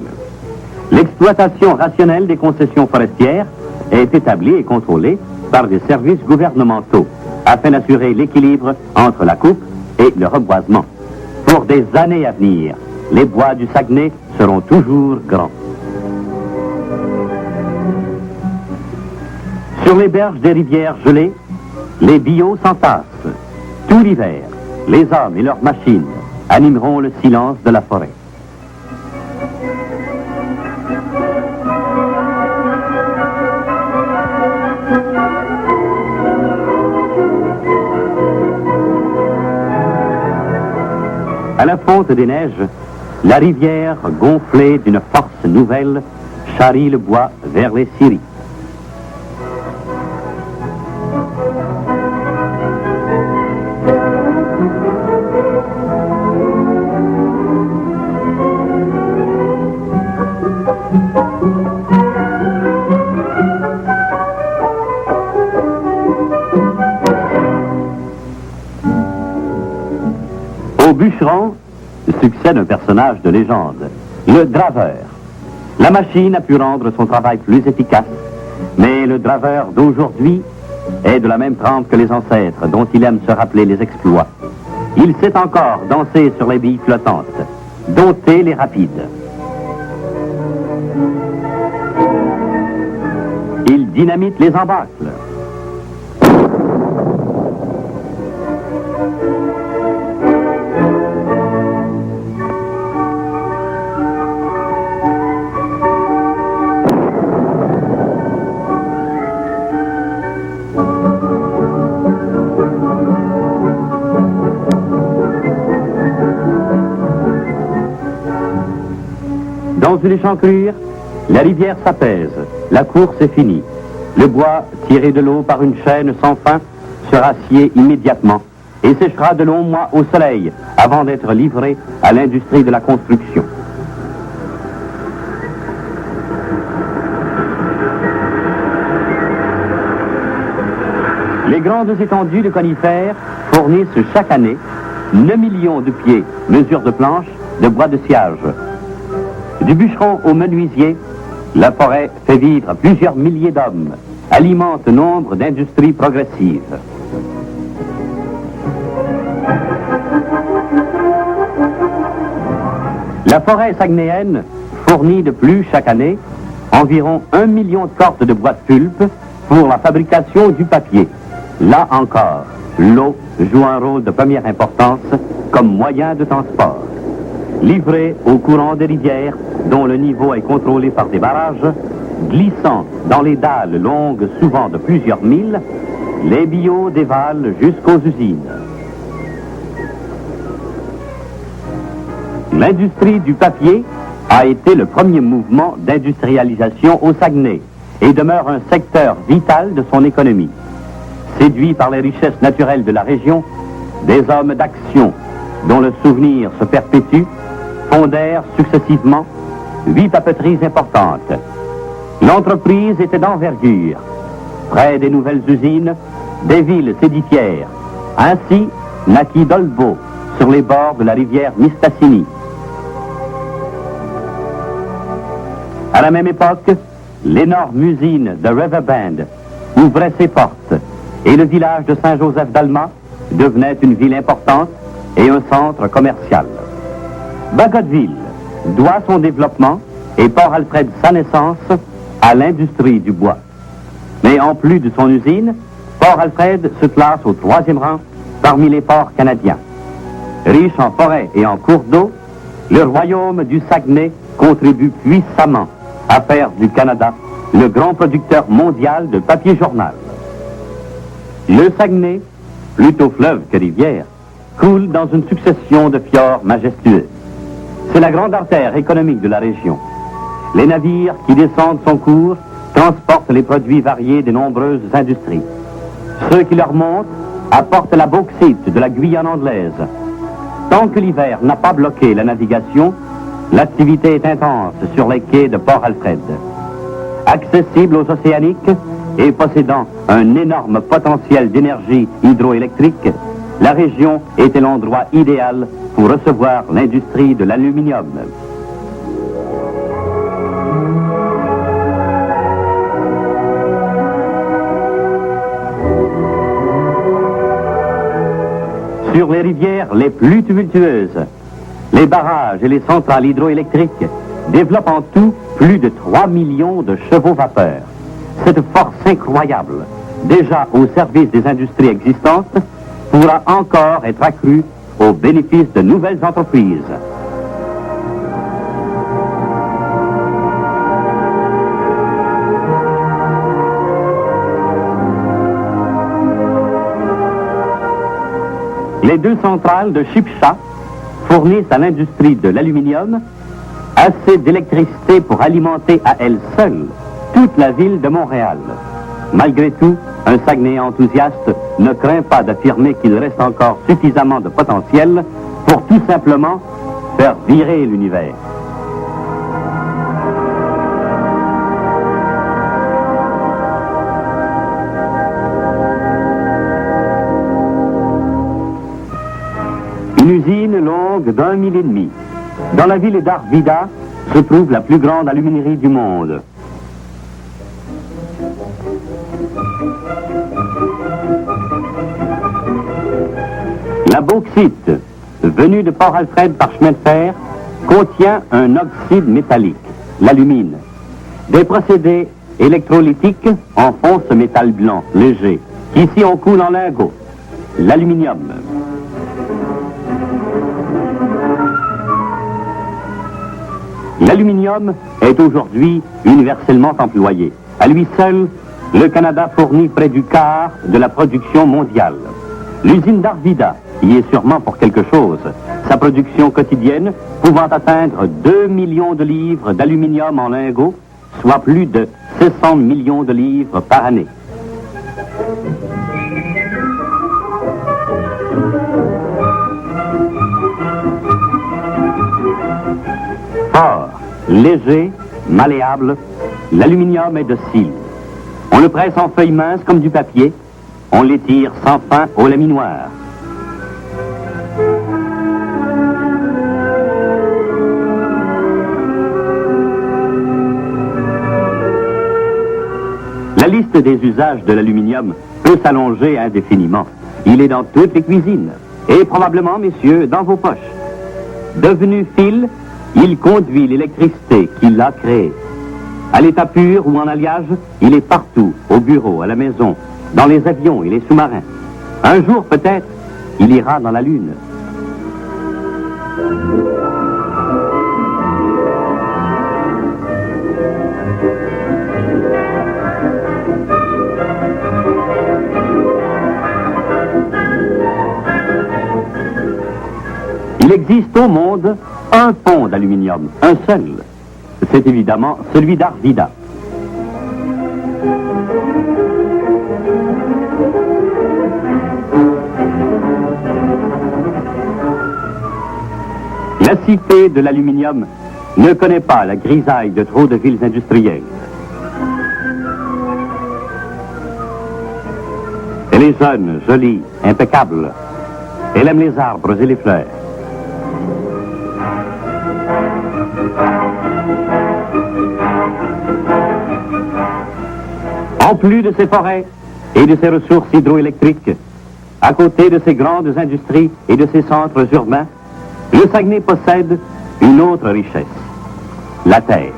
L'exploitation rationnelle des concessions forestières est établie et contrôlée par des services gouvernementaux afin d'assurer l'équilibre entre la coupe et le reboisement. Pour des années à venir, les bois du Saguenay seront toujours grands. Sur les berges des rivières gelées, les billots s'entassent. Tout l'hiver, les hommes et leurs machines animeront le silence de la forêt. À la fonte des neiges, la rivière, gonflée d'une force nouvelle, charrie le bois vers les scieries. Au bûcheron succède un personnage de légende, le draveur. La machine a pu rendre son travail plus efficace, mais le draveur d'aujourd'hui est de la même trempe que les ancêtres dont il aime se rappeler les exploits. Il sait encore danser sur les billes flottantes, dompter les rapides. Il dynamite les embâcles. Dans une échancrure, la rivière s'apaise, la course est finie. Le bois, tiré de l'eau par une chaîne sans fin, sera scié immédiatement et séchera de longs mois au soleil avant d'être livré à l'industrie de la construction. Les grandes étendues de conifères fournissent chaque année 9 millions de pieds, mesure de planches, de bois de sciage. Du bûcheron au menuisier, la forêt fait vivre plusieurs milliers d'hommes, alimente nombre d'industries progressives. La forêt saguenéenne fournit de plus chaque année environ 1 million de cordes de bois de pulpe pour la fabrication du papier. Là encore, l'eau joue un rôle de première importance comme moyen de transport. Livrés au courant des rivières, dont le niveau est contrôlé par des barrages, glissant dans les dalles longues souvent de plusieurs milles, les billots dévalent jusqu'aux usines. L'industrie du papier a été le premier mouvement d'industrialisation au Saguenay et demeure un secteur vital de son économie. Séduits par les richesses naturelles de la région, des hommes d'action dont le souvenir se perpétue fondèrent successivement 8 papeteries importantes. L'entreprise était d'envergure. Près des nouvelles usines, des villes s'édifièrent. Ainsi naquit Dolbeau, sur les bords de la rivière Mistassini. À la même époque, l'énorme usine de Riverbend ouvrait ses portes et le village de Saint-Joseph-d'Alma devenait une ville importante et un centre commercial. Bagotville doit son développement et Port-Alfred sa naissance à l'industrie du bois. Mais en plus de son usine, Port-Alfred se classe au 3e rang parmi les ports canadiens. Riche en forêts et en cours d'eau, le royaume du Saguenay contribue puissamment à faire du Canada le grand producteur mondial de papier journal. Le Saguenay, plutôt fleuve que rivière, coule dans une succession de fjords majestueux. C'est la grande artère économique de la région. Les navires qui descendent son cours transportent les produits variés des nombreuses industries. Ceux qui leur montent apportent la bauxite de la Guyane anglaise. Tant que l'hiver n'a pas bloqué la navigation, l'activité est intense sur les quais de Port-Alfred. Accessible aux océaniques et possédant un énorme potentiel d'énergie hydroélectrique, la région était l'endroit idéal pour recevoir l'industrie de l'aluminium. Sur les rivières les plus tumultueuses, les barrages et les centrales hydroélectriques développent en tout plus de 3 millions de chevaux vapeur. Cette force incroyable, déjà au service des industries existantes, pourra encore être accrue au bénéfice de nouvelles entreprises. Les deux centrales de Chipcha fournissent à l'industrie de l'aluminium assez d'électricité pour alimenter à elle seule toute la ville de Montréal. Malgré tout, un Saguenay enthousiaste ne craint pas d'affirmer qu'il reste encore suffisamment de potentiel pour tout simplement faire virer l'univers. Une usine longue d'1,5 mille. Dans la ville d'Arvida se trouve la plus grande aluminerie du monde. La bauxite, venue de Port-Alfred par chemin de fer, contient un oxyde métallique, l'alumine. Des procédés électrolytiques en font ce métal blanc, léger, qu'ici on coule en lingots, l'aluminium. L'aluminium est aujourd'hui universellement employé. À lui seul, le Canada fournit près du quart de la production mondiale. L'usine d'Arvida y est sûrement pour quelque chose, sa production quotidienne pouvant atteindre 2 millions de livres d'aluminium en lingots, soit plus de 600 millions de livres par année. Fort, léger, malléable, l'aluminium est docile. On le presse en feuilles minces comme du papier, on l'étire sans fin au laminoir. La liste des usages de l'aluminium peut s'allonger indéfiniment. Il est dans toutes les cuisines et probablement, messieurs, dans vos poches. Devenu fil, il conduit l'électricité qu'il a créée. À l'état pur ou en alliage, il est partout, au bureau, à la maison, dans les avions et les sous-marins. Un jour, peut-être, il ira dans la Lune. Il existe au monde un pont d'aluminium, un seul. C'est évidemment celui d'Arvida. La cité de l'aluminium ne connaît pas la grisaille de trop de villes industrielles. Elle est jeune, jolie, impeccable. Elle aime les arbres et les fleurs. En plus de ses forêts et de ses ressources hydroélectriques, à côté de ses grandes industries et de ses centres urbains, le Saguenay possède une autre richesse, la terre.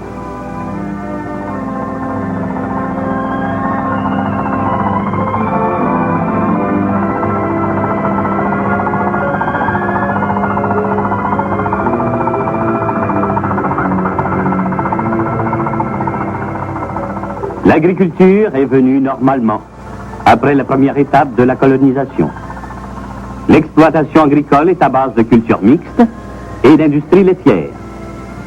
L'agriculture est venue normalement, après la première étape de la colonisation. L'exploitation agricole est à base de cultures mixtes et d'industries laitières.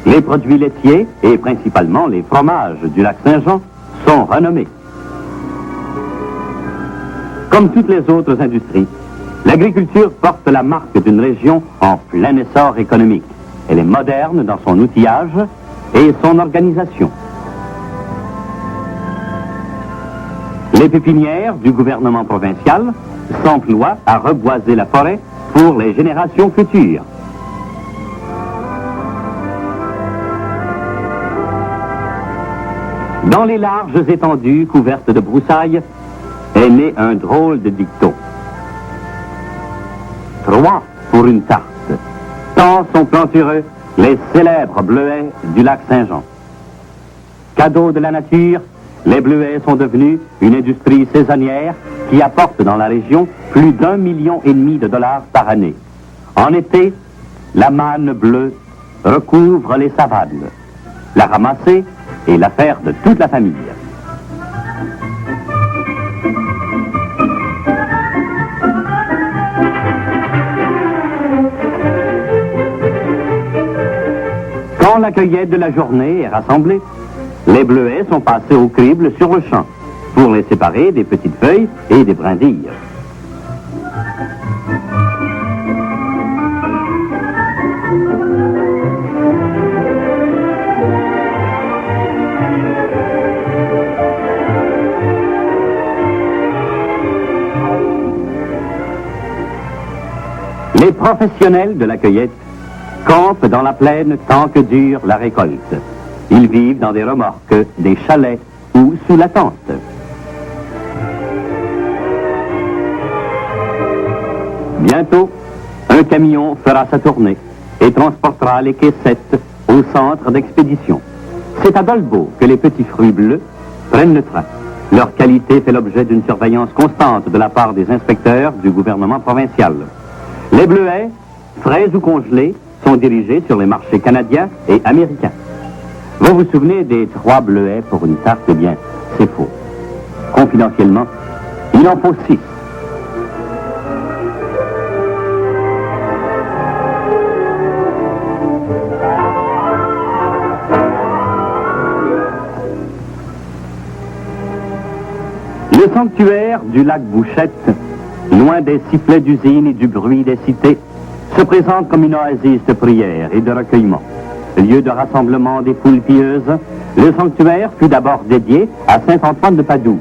Les produits laitiers, et principalement les fromages du lac Saint-Jean, sont renommés. Comme toutes les autres industries, l'agriculture porte la marque d'une région en plein essor économique. Elle est moderne dans son outillage et son organisation. Les pépinières du gouvernement provincial s'emploient à reboiser la forêt pour les générations futures. Dans les larges étendues couvertes de broussailles est né un drôle de dicton. 3 pour une tarte. Tant sont plantureux les célèbres bleuets du lac Saint-Jean. Cadeau de la nature, les bleuets sont devenus une industrie saisonnière qui apporte dans la région plus d'1,5 million de dollars par année. En été, la manne bleue recouvre les savanes. La ramasser est l'affaire de toute la famille. Quand la cueillette de la journée est rassemblée, les bleuets sont passés au crible sur le champ pour les séparer des petites feuilles et des brindilles. Les professionnels de la cueillette campent dans la plaine tant que dure la récolte. Ils vivent dans des remorques, des chalets ou sous la tente. Bientôt, un camion fera sa tournée et transportera les caissettes au centre d'expédition. C'est à Dolbeau que les petits fruits bleus prennent le train. Leur qualité fait l'objet d'une surveillance constante de la part des inspecteurs du gouvernement provincial. Les bleuets, frais ou congelés, sont dirigés sur les marchés canadiens et américains. Vous vous souvenez des 3 bleuets pour une tarte? Eh bien, c'est faux. Confidentiellement, il en faut 6. Le sanctuaire du lac Bouchette, loin des sifflets d'usines et du bruit des cités, se présente comme une oasis de prière et de recueillement. Lieu de rassemblement des foules pieuses, le sanctuaire fut d'abord dédié à Saint-Antoine de Padoue.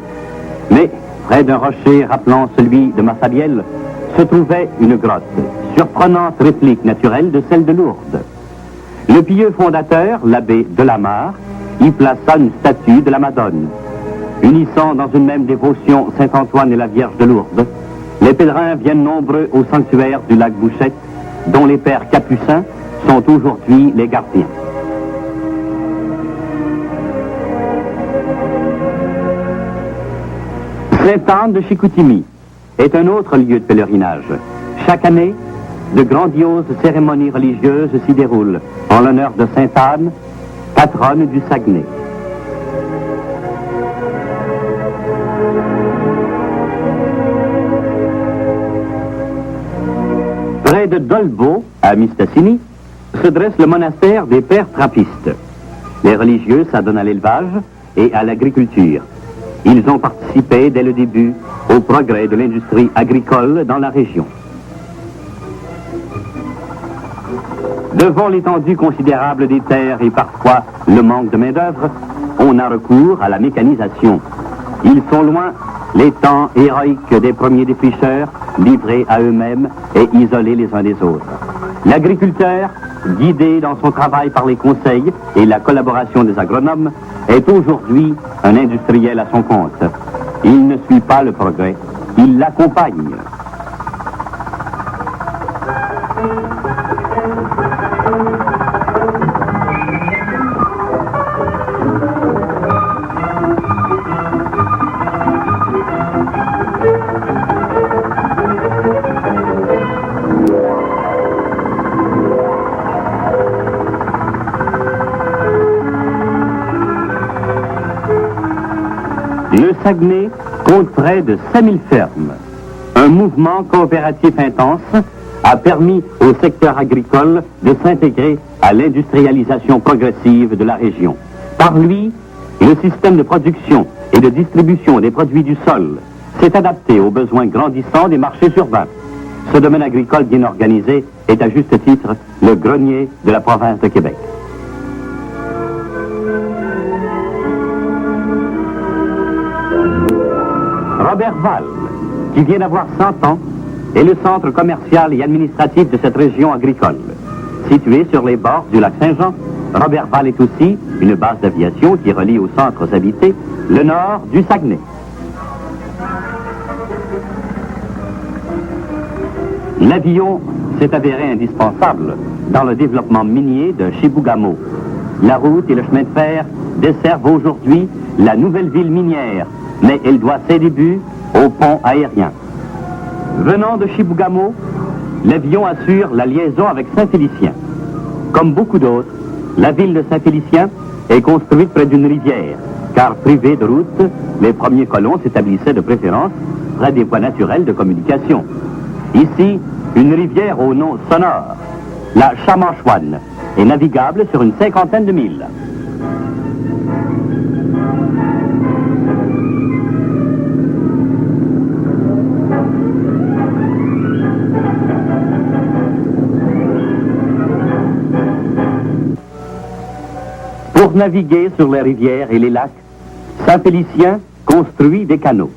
Mais, près d'un rocher rappelant celui de Massabielle, se trouvait une grotte, surprenante réplique naturelle de celle de Lourdes. Le pieux fondateur, l'abbé Delamarre, y plaça une statue de la Madone. Unissant dans une même dévotion Saint-Antoine et la Vierge de Lourdes, les pèlerins viennent nombreux au sanctuaire du lac Bouchette, dont les pères capucins sont aujourd'hui les gardiens. Sainte-Anne de Chicoutimi est un autre lieu de pèlerinage. Chaque année, de grandioses cérémonies religieuses s'y déroulent en l'honneur de Sainte-Anne, patronne du Saguenay. Près de Dolbeau, à Mistassini, se dresse le monastère des Pères Trappistes. Les religieux s'adonnent à l'élevage et à l'agriculture. Ils ont participé dès le début au progrès de l'industrie agricole dans la région. Devant l'étendue considérable des terres et parfois le manque de main-d'œuvre, on a recours à la mécanisation. Ils sont loin les temps héroïques des premiers défricheurs, livrés à eux-mêmes et isolés les uns des autres. L'agriculteur, guidé dans son travail par les conseils et la collaboration des agronomes, est aujourd'hui un industriel à son compte. Il ne suit pas le progrès, il l'accompagne. Le Saguenay compte près de 5000 fermes. Un mouvement coopératif intense a permis au secteur agricole de s'intégrer à l'industrialisation progressive de la région. Par lui, le système de production et de distribution des produits du sol s'est adapté aux besoins grandissants des marchés urbains. Ce domaine agricole bien organisé est à juste titre le grenier de la province de Québec. Roberval, qui vient d'avoir 100 ans, est le centre commercial et administratif de cette région agricole. Situé sur les bords du lac Saint-Jean, Roberval est aussi une base d'aviation qui relie aux centres habités le nord du Saguenay. L'avion s'est avéré indispensable dans le développement minier de Chibougamau. La route et le chemin de fer desservent aujourd'hui la nouvelle ville minière, mais elle doit ses débuts au pont aérien. Venant de Chibougamau, l'avion assure la liaison avec Saint-Félicien. Comme beaucoup d'autres, la ville de Saint-Félicien est construite près d'une rivière, car privée de route, les premiers colons s'établissaient de préférence près des voies naturelles de communication. Ici, une rivière au nom sonore, la Chamanchouane, est navigable sur une 50aine de milles. Pour naviguer sur les rivières et les lacs, Saint-Félicien construit des canaux.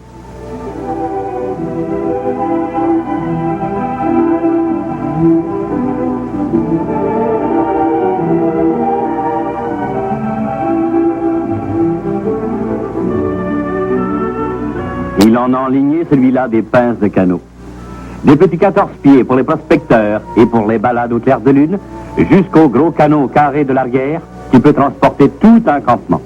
Il en a enligné celui-là des pinces de canaux. Des petits 14 pieds pour les prospecteurs et pour les balades au clair de lune, jusqu'au gros canot carré de l'arrière qui peut transporter tout un campement.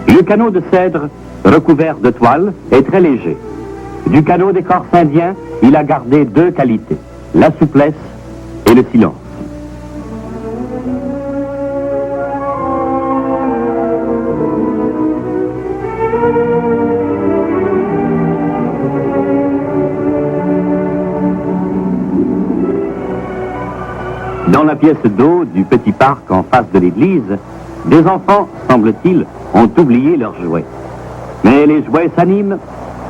Le canot de cèdre, recouvert de toile, est très léger. Du canot d'écorce indien, il a gardé deux qualités, la souplesse et le silence. Dans la pièce d'eau du petit parc en face de l'église, des enfants, semble-t-il, ont oublié leurs jouets. Mais les jouets s'animent.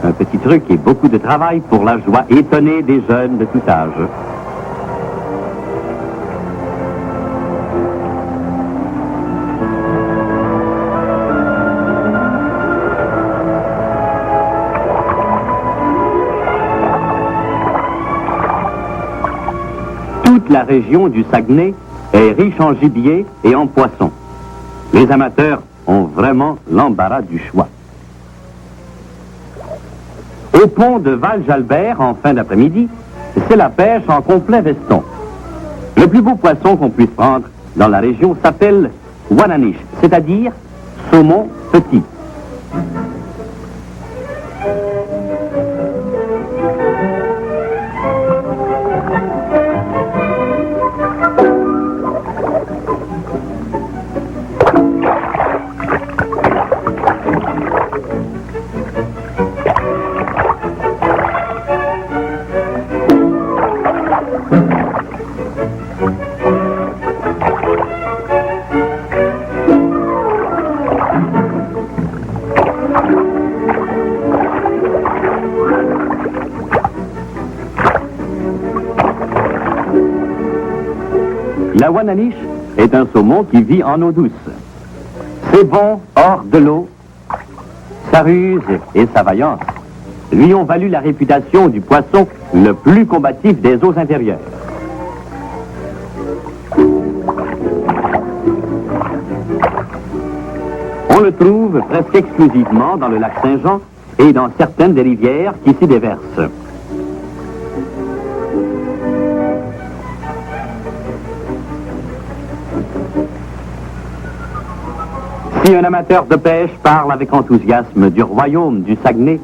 Un petit truc et beaucoup de travail pour la joie étonnée des jeunes de tout âge. Toute la région du Saguenay est riche en gibier et en poissons. Les amateurs ont vraiment l'embarras du choix. Au pont de Val-Jalbert, en fin d'après-midi, c'est la pêche en complet veston. Le plus beau poisson qu'on puisse prendre dans la région s'appelle Wananiche, c'est-à-dire saumon petit. La Wananiche est un saumon qui vit en eau douce. C'est bon hors de l'eau. Sa ruse et sa vaillance lui ont valu la réputation du poisson le plus combatif des eaux intérieures. On le trouve presque exclusivement dans le lac Saint-Jean et dans certaines des rivières qui s'y déversent. Si un amateur de pêche parle avec enthousiasme du royaume du Saguenay,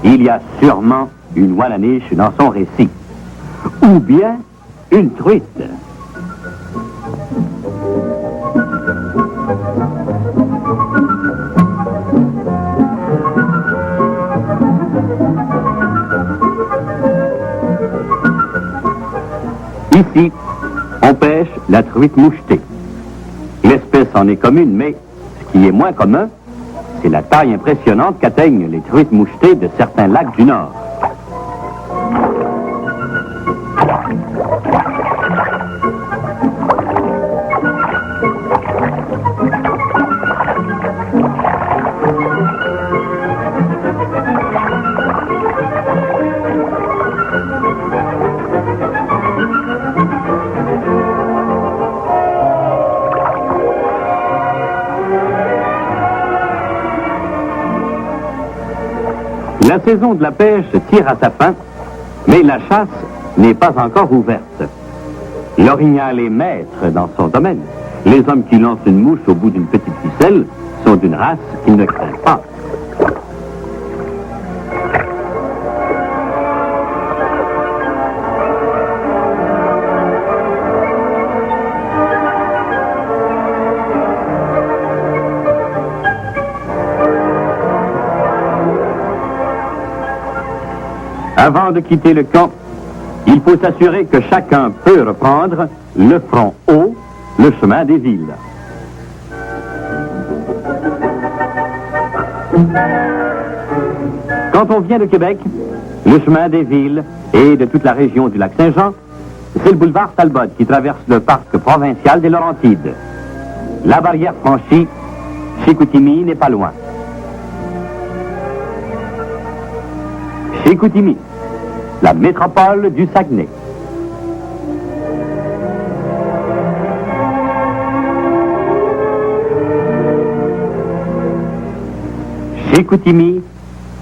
il y a sûrement une Wananiche dans son récit. Ou bien une truite. Ici, on pêche la truite mouchetée. L'espèce en est commune, mais ce qui est moins commun, c'est la taille impressionnante qu'atteignent les truites mouchetées de certains lacs du Nord. La saison de la pêche tire à sa fin, mais la chasse n'est pas encore ouverte. L'orignal est maître dans son domaine. Les hommes qui lancent une mouche au bout d'une petite ficelle sont d'une race qui ne craint pas. Avant de quitter le camp, il faut s'assurer que chacun peut reprendre le front haut, le chemin des villes. Quand on vient de Québec, le chemin des villes et de toute la région du lac Saint-Jean, c'est le boulevard Talbot qui traverse le parc provincial des Laurentides. La barrière franchie, Chicoutimi n'est pas loin. Chicoutimi, la métropole du Saguenay. Chicoutimi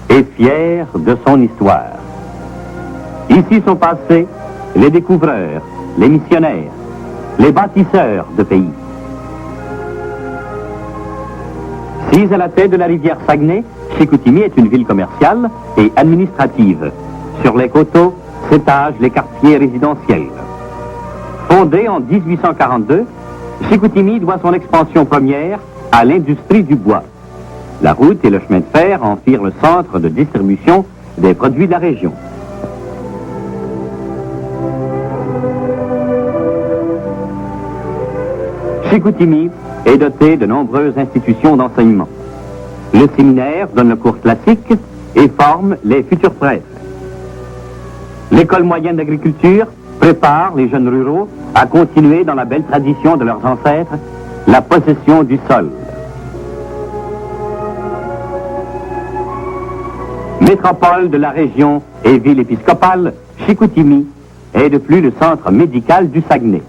est fier de son histoire. Ici sont passés les découvreurs, les missionnaires, les bâtisseurs de pays. Sise à la tête de la rivière Saguenay, Chicoutimi est une ville commerciale et administrative. Sur les coteaux s'étagent les quartiers résidentiels. Fondée en 1842, Chicoutimi doit son expansion première à l'industrie du bois. La route et le chemin de fer en firent le centre de distribution des produits de la région. Chicoutimi est doté de nombreuses institutions d'enseignement. Le séminaire donne le cours classique et forme les futurs prêtres. L'école moyenne d'agriculture prépare les jeunes ruraux à continuer dans la belle tradition de leurs ancêtres, la possession du sol. Métropole de la région et ville épiscopale, Chicoutimi est de plus le centre médical du Saguenay.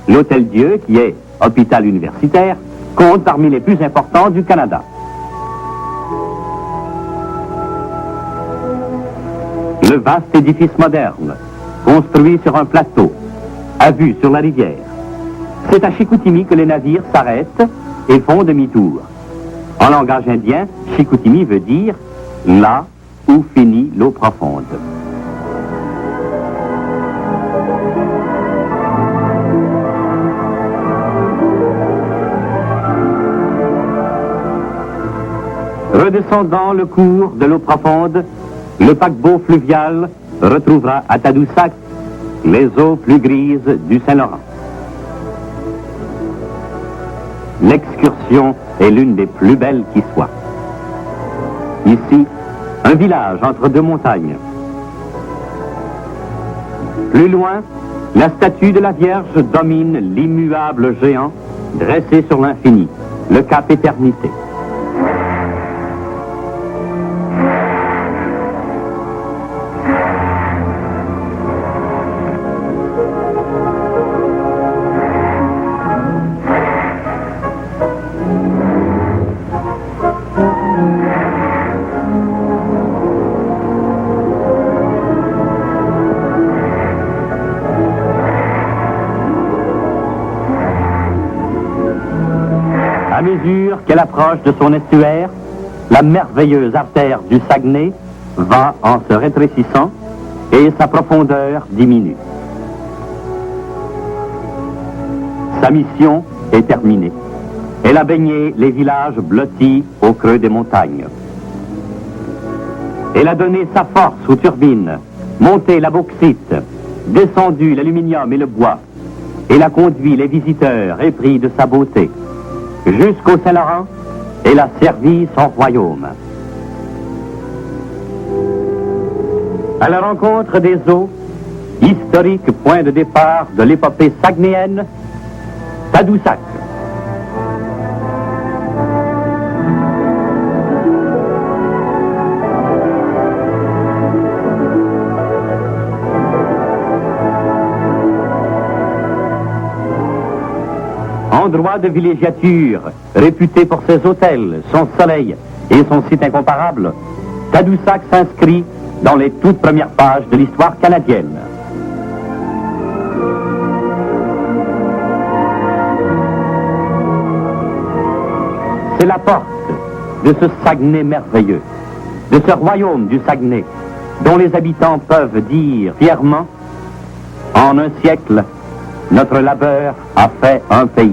L'Hôtel-Dieu, qui est hôpital universitaire, compte parmi les plus importants du Canada. Le vaste édifice moderne, construit sur un plateau, à vue sur la rivière. C'est à Chicoutimi que les navires s'arrêtent et font demi-tour. En langage indien, Chicoutimi veut dire « là où finit l'eau profonde ». Redescendant le cours de l'eau profonde, le paquebot fluvial retrouvera à Tadoussac les eaux plus grises du Saint-Laurent. L'excursion est l'une des plus belles qui soit. Ici, un village entre deux montagnes. Plus loin, la statue de la Vierge domine l'immuable géant dressé sur l'infini, le cap Éternité. À mesure qu'elle approche de son estuaire, la merveilleuse artère du Saguenay va en se rétrécissant et sa profondeur diminue. Sa mission est terminée. Elle a baigné les villages blottis au creux des montagnes. Elle a donné sa force aux turbines, monté la bauxite, descendu l'aluminium et le bois, et l'a conduit les visiteurs épris de sa beauté, jusqu'au Saint-Laurent, et l'a servi son royaume. À la rencontre des eaux, historique point de départ de l'épopée saguenéenne, Tadoussac. Endroit de villégiature, réputé pour ses hôtels, son soleil et son site incomparable, Tadoussac s'inscrit dans les toutes premières pages de l'histoire canadienne. C'est la porte de ce Saguenay merveilleux, de ce royaume du Saguenay, dont les habitants peuvent dire fièrement, en un siècle, notre labeur a fait un pays.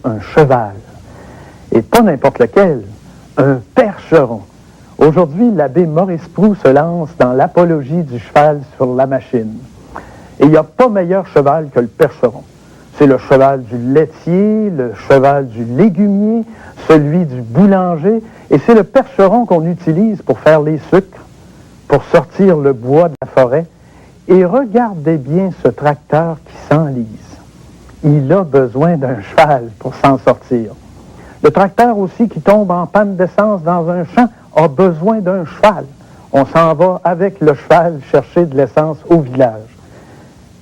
Un cheval, et pas n'importe lequel, un percheron. Aujourd'hui, l'abbé Maurice Proulx se lance dans l'apologie du cheval sur la machine. Et il n'y a pas meilleur cheval que le percheron. C'est le cheval du laitier, le cheval du légumier, celui du boulanger, et c'est le percheron qu'on utilise pour faire les sucres, pour sortir le bois de la forêt. Et regardez bien ce tracteur qui s'enlise. Il a besoin d'un cheval pour s'en sortir. Le tracteur aussi qui tombe en panne d'essence dans un champ a besoin d'un cheval. On s'en va avec le cheval chercher de l'essence au village.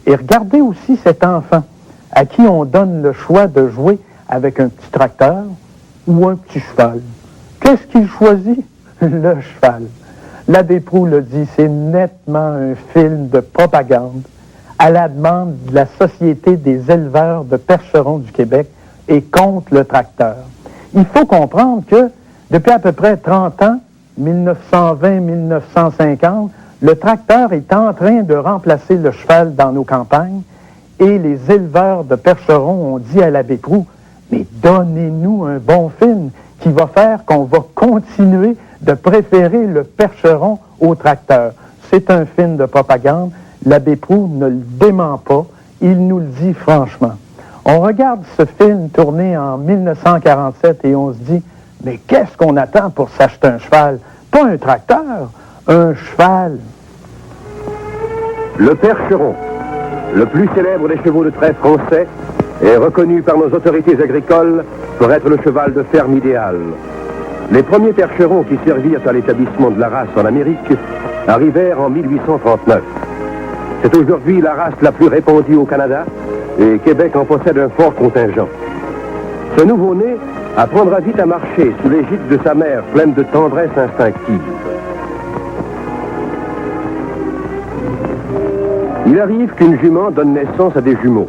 Et regardez aussi cet enfant à qui on donne le choix de jouer avec un petit tracteur ou un petit cheval. Qu'est-ce qu'il choisit? Le cheval. L'abbé Proulx le dit, c'est nettement un film de propagande à la demande de la Société des éleveurs de percherons du Québec et contre le tracteur. Il faut comprendre que depuis à peu près 30 ans, 1920-1950, le tracteur est en train de remplacer le cheval dans nos campagnes et les éleveurs de percherons ont dit à l'abbé Proulx, mais donnez-nous un bon film qui va faire qu'on va continuer de préférer le percheron au tracteur. C'est un film de propagande. L'abbé Proulx ne le dément pas. Il nous le dit franchement. On regarde ce film tourné en 1947 et on se dit, mais qu'est-ce qu'on attend pour s'acheter un cheval? Pas un tracteur, un cheval. Le percheron, le plus célèbre des chevaux de trait français, est reconnu par nos autorités agricoles pour être le cheval de ferme idéal. Les premiers percherons qui servirent à l'établissement de la race en Amérique arrivèrent en 1839. C'est aujourd'hui la race la plus répandue au Canada et Québec en possède un fort contingent. Ce nouveau-né apprendra vite à marcher sous l'égide de sa mère pleine de tendresse instinctive. Il arrive qu'une jument donne naissance à des jumeaux,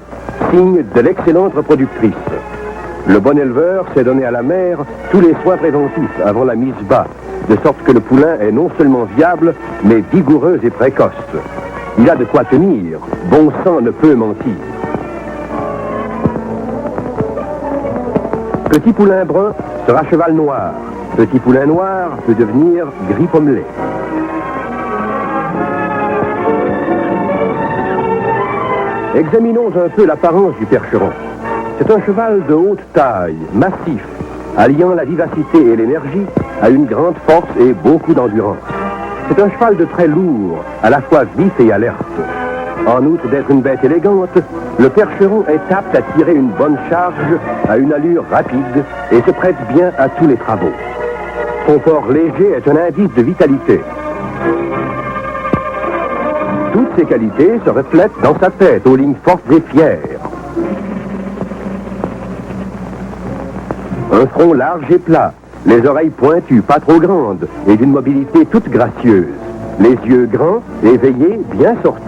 signe de l'excellente reproductrice. Le bon éleveur sait donner à la mère tous les soins préventifs avant la mise bas, de sorte que le poulain est non seulement viable, mais vigoureux et précoce. Il a de quoi tenir, bon sang ne peut mentir. Petit poulain brun sera cheval noir. Petit poulain noir peut devenir gris pommelé. Examinons un peu l'apparence du percheron. C'est un cheval de haute taille, massif, alliant la vivacité et l'énergie à une grande force et beaucoup d'endurance. C'est un cheval de très lourd, à la fois vif et alerte. En outre d'être une bête élégante, le percheron est apte à tirer une bonne charge à une allure rapide et se prête bien à tous les travaux. Son port léger est un indice de vitalité. Toutes ces qualités se reflètent dans sa tête, aux lignes fortes et fières. Un front large et plat, les oreilles pointues, pas trop grandes, et d'une mobilité toute gracieuse. Les yeux grands, éveillés, bien sortis.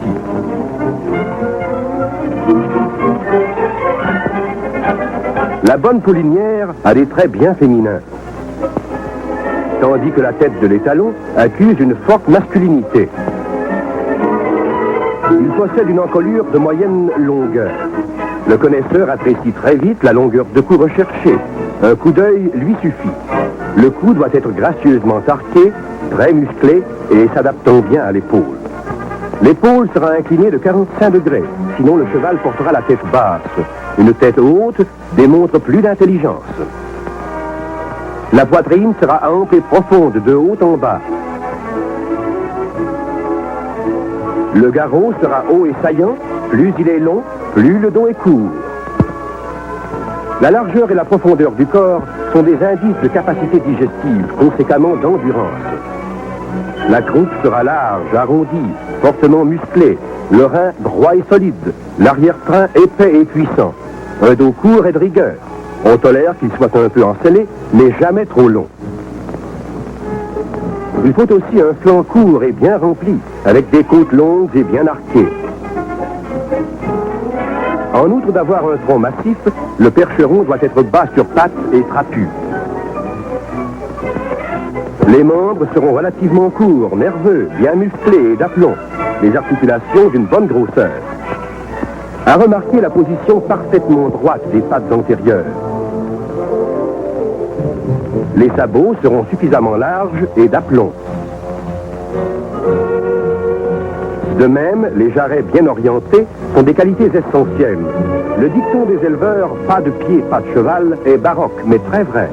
La bonne poulinière a des traits bien féminins, tandis que la tête de l'étalon accuse une forte masculinité. Il possède une encolure de moyenne longueur. Le connaisseur apprécie très vite la longueur de cou recherchée, un coup d'œil lui suffit. Le cou doit être gracieusement arqué, très musclé et s'adaptant bien à l'épaule. L'épaule sera inclinée de 45 degrés, sinon le cheval portera la tête basse. Une tête haute démontre plus d'intelligence. La poitrine sera ample et profonde de haut en bas. Le garrot sera haut et saillant, plus il est long, plus le dos est court. La largeur et la profondeur du corps sont des indices de capacité digestive, conséquemment d'endurance. La croupe sera large, arrondie, fortement musclée, le rein droit et solide, l'arrière-train épais et puissant, un dos court et de rigueur. On tolère qu'il soit un peu encellé, mais jamais trop long. Il faut aussi un flanc court et bien rempli, avec des côtes longues et bien arquées. En outre d'avoir un tronc massif, le percheron doit être bas sur pattes et trapu. Les membres seront relativement courts, nerveux, bien musclés et d'aplomb. Les articulations d'une bonne grosseur. À remarquer la position parfaitement droite des pattes antérieures. Les sabots seront suffisamment larges et d'aplomb. De même, les jarrets bien orientés sont des qualités essentielles. Le dicton des éleveurs « pas de pied, pas de cheval » est baroque, mais très vrai.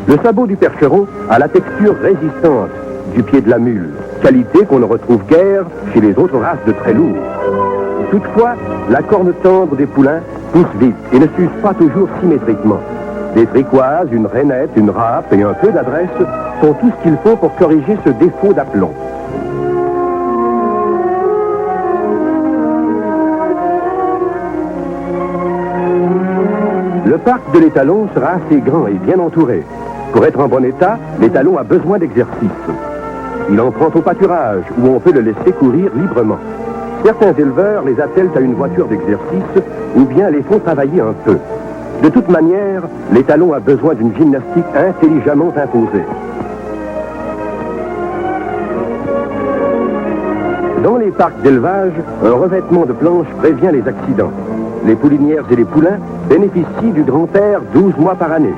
Le sabot du percheron a la texture résistante du pied de la mule, qualité qu'on ne retrouve guère chez les autres races de très lourds. Toutefois, la corne tendre des poulains pousse vite et ne s'use pas toujours symétriquement. Des tricoises, une rainette, une râpe et un peu d'adresse sont tout ce qu'il faut pour corriger ce défaut d'aplomb. Le parc de l'étalon sera assez grand et bien entouré. Pour être en bon état, l'étalon a besoin d'exercice. Il en prend au pâturage, où on peut le laisser courir librement. Certains éleveurs les attellent à une voiture d'exercice, ou bien les font travailler un peu. De toute manière, l'étalon a besoin d'une gymnastique intelligemment imposée. Dans les parcs d'élevage, un revêtement de planches prévient les accidents. Les poulinières et les poulains bénéficient du grand air 12 mois par année.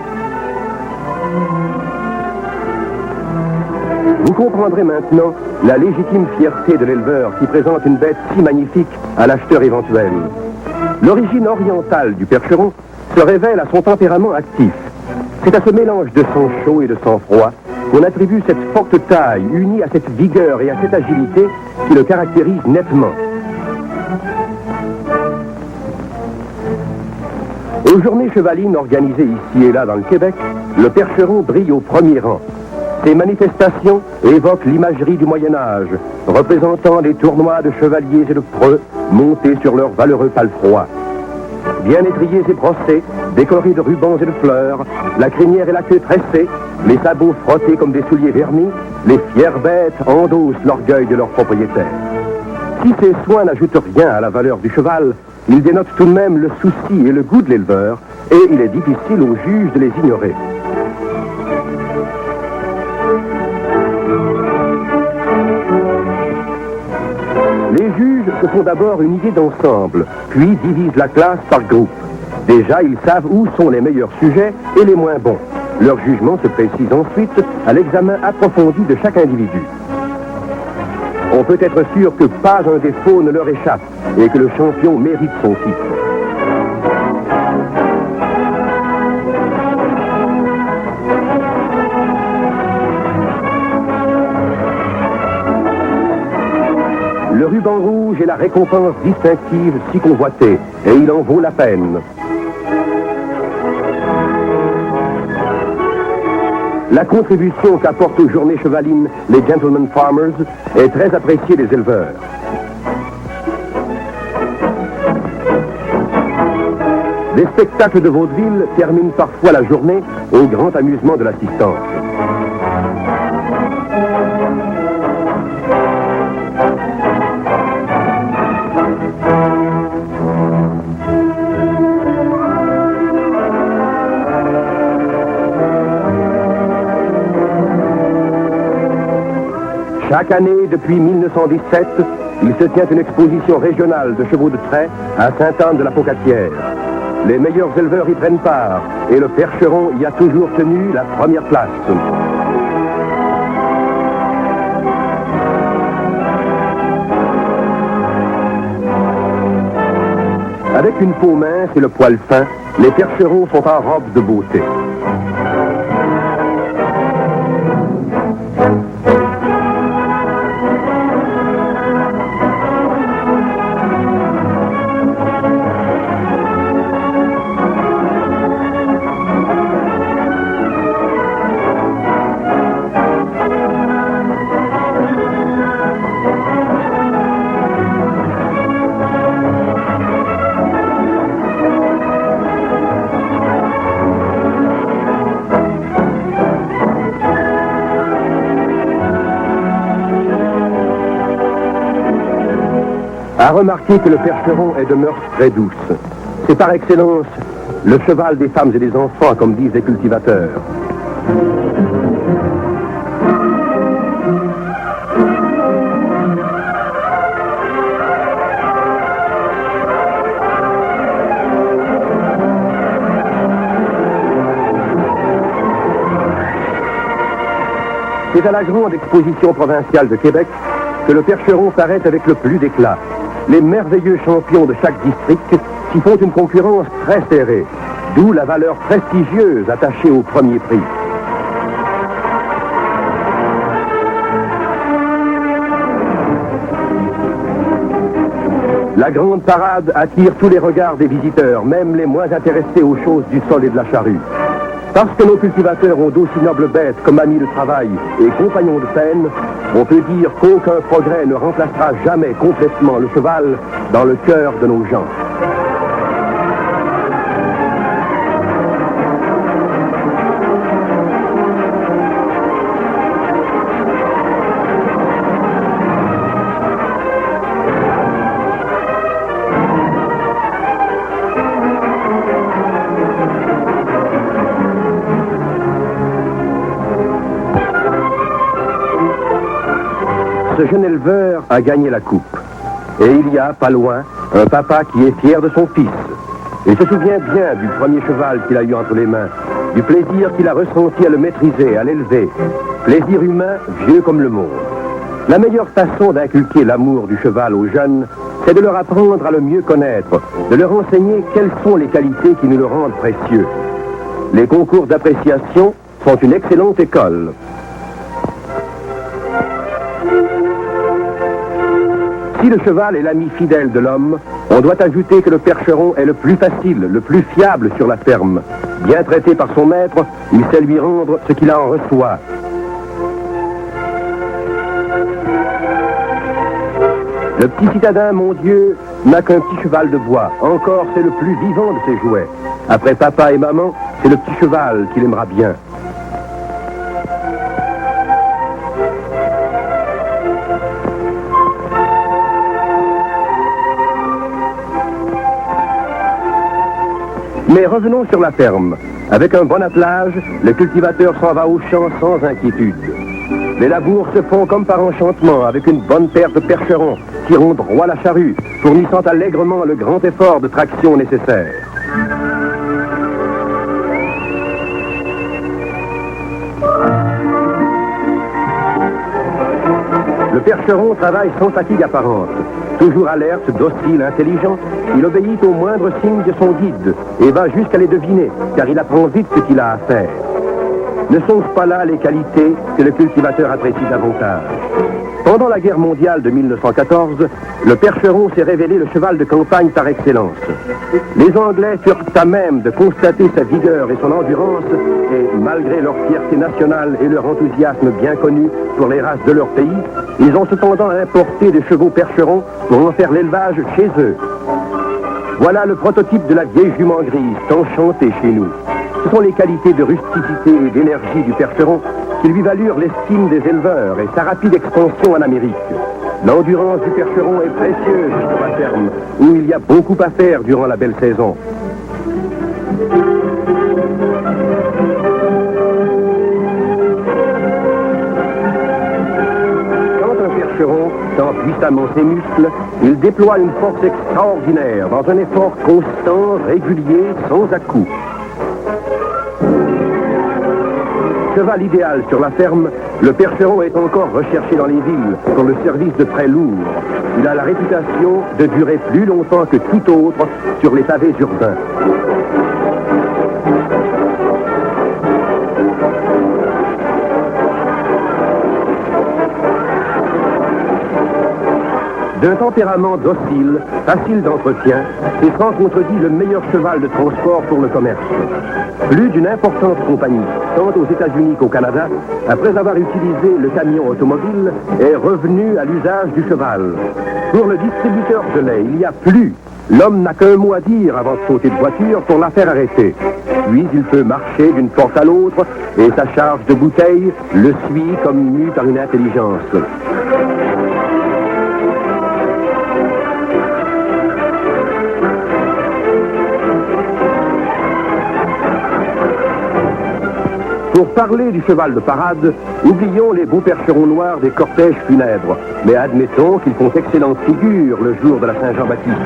Vous comprendrez maintenant la légitime fierté de l'éleveur qui présente une bête si magnifique à l'acheteur éventuel. L'origine orientale du percheron se révèle à son tempérament actif. C'est à ce mélange de sang chaud et de sang froid qu'on attribue cette forte taille unie à cette vigueur et à cette agilité qui le caractérise nettement. Aux journées chevalines organisées ici et là dans le Québec, le percheron brille au premier rang. Ces manifestations évoquent l'imagerie du Moyen-Âge, représentant les tournois de chevaliers et de preux montés sur leurs valeureux palefrois. Bien étriés et brossés, décorés de rubans et de fleurs, la crinière et la queue tressées, les sabots frottés comme des souliers vernis, les fières bêtes endossent l'orgueil de leur propriétaire. Si ces soins n'ajoutent rien à la valeur du cheval, ils dénotent tout de même le souci et le goût de l'éleveur, et il est difficile aux juges de les ignorer. Les juges se font d'abord une idée d'ensemble, puis divisent la classe par groupe. Déjà, ils savent où sont les meilleurs sujets et les moins bons. Leur jugement se précise ensuite à l'examen approfondi de chaque individu. On peut être sûr que pas un défaut ne leur échappe et que le champion mérite son titre. Le ruban rouge est la récompense distinctive si convoitée, et il en vaut la peine. La contribution qu'apportent aux journées chevalines les Gentlemen Farmers est très appréciée des éleveurs. Les spectacles de vaudeville terminent parfois la journée au grand amusement de l'assistance. Chaque année, depuis 1917, il se tient une exposition régionale de chevaux de trait à Sainte-Anne-de-la-Pocatière. Les meilleurs éleveurs y prennent part et le Percheron y a toujours tenu la première place. Avec une peau mince et le poil fin, les Percherons sont en robe de beauté. A remarquer que le Percheron est de mœurs très douces. C'est par excellence le cheval des femmes et des enfants, comme disent les cultivateurs. C'est à la grande exposition provinciale de Québec que le Percheron paraît avec le plus d'éclat. Les merveilleux champions de chaque district s'y font une concurrence très serrée, d'où la valeur prestigieuse attachée au premier prix. La grande parade attire tous les regards des visiteurs, même les moins intéressés aux choses du sol et de la charrue. Parce que nos cultivateurs ont d'aussi nobles bêtes comme amis de travail et compagnons de peine, on peut dire qu'aucun progrès ne remplacera jamais complètement le cheval dans le cœur de nos gens. Ce jeune éleveur a gagné la coupe. Et il y a, pas loin, un papa qui est fier de son fils. Il se souvient bien du premier cheval qu'il a eu entre les mains, du plaisir qu'il a ressenti à le maîtriser, à l'élever. Plaisir humain, vieux comme le monde. La meilleure façon d'inculquer l'amour du cheval aux jeunes, c'est de leur apprendre à le mieux connaître, de leur enseigner quelles sont les qualités qui nous le rendent précieux. Les concours d'appréciation sont une excellente école. Si le cheval est l'ami fidèle de l'homme, on doit ajouter que le Percheron est le plus facile, le plus fiable sur la ferme. Bien traité par son maître, il sait lui rendre ce qu'il en reçoit. Le petit citadin, mon Dieu, n'a qu'un petit cheval de bois. Encore, c'est le plus vivant de ses jouets. Après papa et maman, c'est le petit cheval qu'il aimera bien. Mais revenons sur la ferme. Avec un bon attelage, le cultivateur s'en va au champ sans inquiétude. Les labours se font comme par enchantement avec une bonne paire de percherons, tirant droit la charrue, fournissant allègrement le grand effort de traction nécessaire. Le percheron travaille sans fatigue apparente. Toujours alerte, docile, intelligent, il obéit au moindre signe de son guide et va jusqu'à les deviner, car il apprend vite ce qu'il a à faire. Ne sont-ce pas là les qualités que le cultivateur apprécie davantage? Pendant la guerre mondiale de 1914, le percheron s'est révélé le cheval de campagne par excellence. Les Anglais furent à même de constater sa vigueur et son endurance, et malgré leur fierté nationale et leur enthousiasme bien connu pour les races de leur pays, ils ont cependant importé des chevaux percherons pour en faire l'élevage chez eux. Voilà le prototype de la vieille jument grise, tant chantée chez nous. Ce sont les qualités de rusticité et d'énergie du percheron qui lui valurent l'estime des éleveurs et sa rapide expansion en Amérique. L'endurance du percheron est précieuse sur la ferme, où il y a beaucoup à faire durant la belle saison. Quand un percheron, tant puissamment ses muscles, il déploie une force extraordinaire dans un effort constant, régulier, sans à-coups. Cheval idéal sur la ferme, le Percheron est encore recherché dans les villes pour le service de très lourd. Il a la réputation de durer plus longtemps que tout autre sur les pavés urbains. D'un tempérament docile, facile d'entretien, c'est sans contredit le meilleur cheval de transport pour le commerce. Plus d'une importante compagnie, tant aux États-Unis qu'au Canada, après avoir utilisé le camion automobile, est revenue à l'usage du cheval. Pour le distributeur de lait, il y a plus. L'homme n'a qu'un mot à dire avant de sauter de voiture pour la faire arrêter. Puis il peut marcher d'une porte à l'autre et sa charge de bouteilles le suit comme mu par une intelligence. Pour parler du cheval de parade, oublions les beaux percherons noirs des cortèges funèbres, mais admettons qu'ils font excellente figure le jour de la Saint-Jean-Baptiste.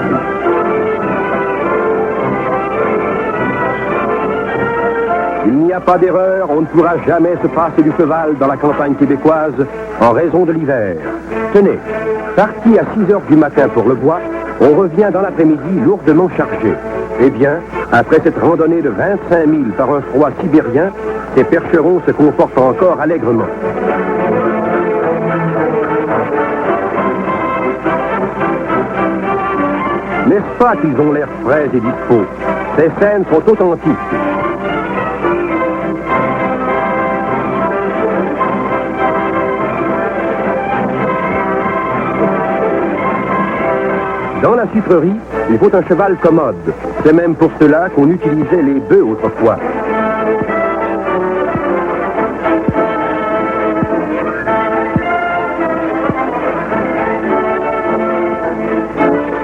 Il n'y a pas d'erreur, on ne pourra jamais se passer du cheval dans la campagne québécoise en raison de l'hiver. Tenez, parti à 6 heures du matin pour le bois, on revient dans l'après-midi lourdement chargé. Eh bien, après cette randonnée de 25 000 par un froid sibérien, ces percherons se comportent encore allègrement. N'est-ce pas qu'ils ont l'air frais et dispos? Ces scènes sont authentiques. Dans la sucrerie, il faut un cheval commode. C'est même pour cela qu'on utilisait les bœufs autrefois.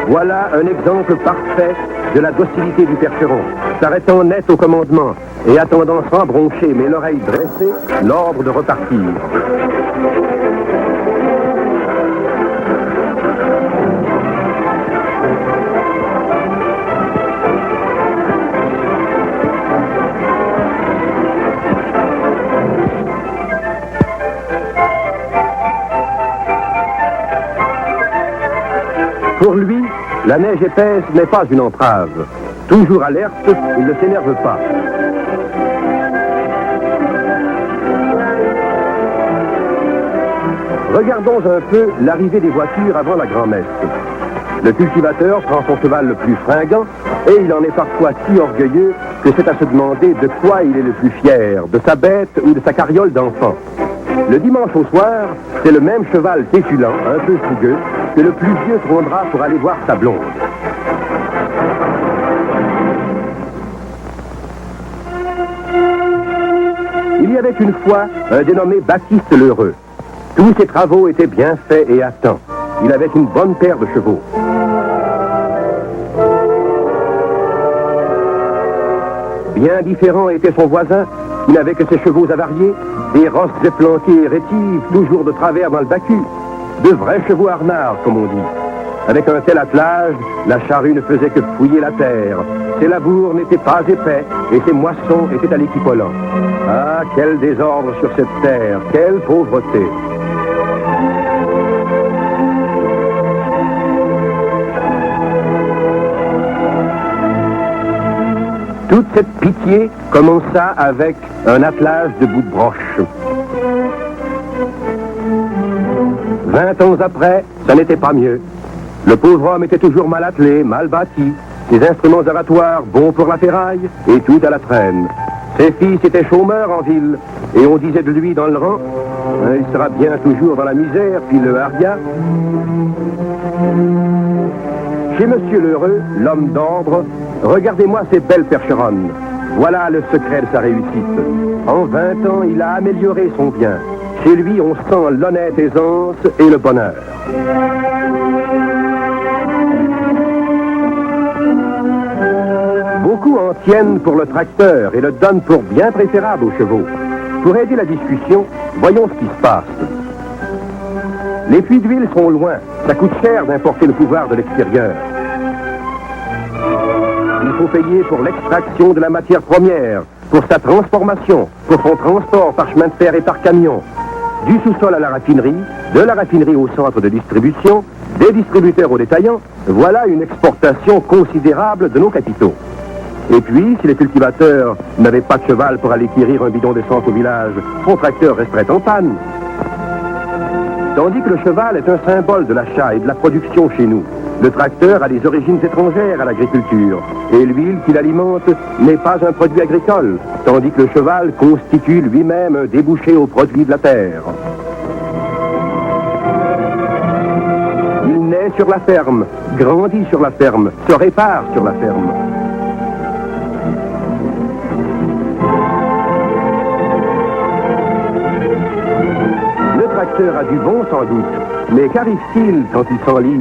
Voilà un exemple parfait de la docilité du percheron, s'arrêtant net au commandement et attendant sans broncher mais l'oreille dressée, l'ordre de repartir. Pour lui, la neige épaisse n'est pas une entrave. Toujours alerte, il ne s'énerve pas. Regardons un peu l'arrivée des voitures avant la grand-messe. Le cultivateur prend son cheval le plus fringant et il en est parfois si orgueilleux que c'est à se demander de quoi il est le plus fier, de sa bête ou de sa carriole d'enfant. Le dimanche au soir, c'est le même cheval pétulant, un peu fougueux, que le plus vieux prendra pour aller voir sa blonde. Il y avait une fois un dénommé Baptiste Lheureux. Tous ses travaux étaient bien faits et à temps. Il avait une bonne paire de chevaux. Bien différent était son voisin, qui n'avait que ses chevaux avariés, des rosses éplanquées et rétives, toujours de travers dans le bacu. De vrais chevaux arnards, comme on dit. Avec un tel attelage, la charrue ne faisait que fouiller la terre. Ses labours n'étaient pas épais et ses moissons étaient à l'équipolant. Ah, quel désordre sur cette terre, quelle pauvreté! Toute cette pitié commença avec un attelage de bout de broche. 20 ans après, ça n'était pas mieux. Le pauvre homme était toujours mal attelé, mal bâti, ses instruments aratoires bons pour la ferraille et tout à la traîne. Ses fils étaient chômeurs en ville et on disait de lui dans le rang, il sera bien toujours dans la misère, puis le haria. Chez Monsieur Lheureux, l'homme d'ordre, regardez-moi ces belles percheronnes. Voilà le secret de sa réussite. En 20 ans, il a amélioré son bien. Chez lui, on sent l'honnête aisance et le bonheur. Beaucoup en tiennent pour le tracteur et le donnent pour bien préférable aux chevaux. Pour aider la discussion, voyons ce qui se passe. Les puits d'huile sont loin. Ça coûte cher d'importer le pouvoir de l'extérieur. Il faut payer pour l'extraction de la matière première, pour sa transformation, pour son transport par chemin de fer et par camion. Du sous-sol à la raffinerie, de la raffinerie au centre de distribution, des distributeurs aux détaillants, voilà une exportation considérable de nos capitaux. Et puis, si les cultivateurs n'avaient pas de cheval pour aller quérir un bidon d'essence au village, son tracteur resterait en panne. Tandis que le cheval est un symbole de l'achat et de la production chez nous. Le tracteur a des origines étrangères à l'agriculture, et l'huile qu'il alimente n'est pas un produit agricole, tandis que le cheval constitue lui-même un débouché aux produits de la terre. Il naît sur la ferme, grandit sur la ferme, se répare sur la ferme. Le tracteur a du bon sans doute, mais qu'arrive-t-il quand il s'enlise ?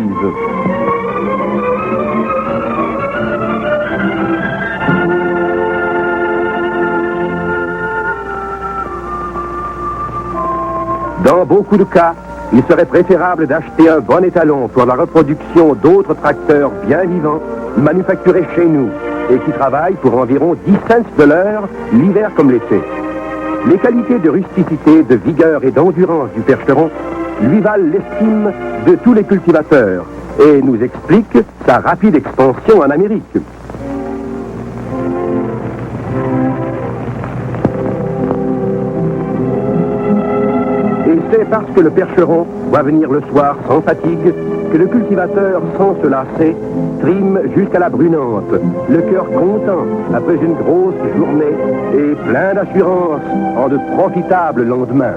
Dans beaucoup de cas, il serait préférable d'acheter un bon étalon pour la reproduction d'autres tracteurs bien vivants, manufacturés chez nous, et qui travaillent pour environ 10 cents de l'heure, l'hiver comme l'été. Les qualités de rusticité, de vigueur et d'endurance du percheron lui valent l'estime de tous les cultivateurs et nous expliquent sa rapide expansion en Amérique. Et c'est parce que le percheron voit venir le soir sans fatigue que le cultivateur, sans se lasser, trime jusqu'à la brunante, le cœur content après une grosse journée et plein d'assurance en de profitables lendemains.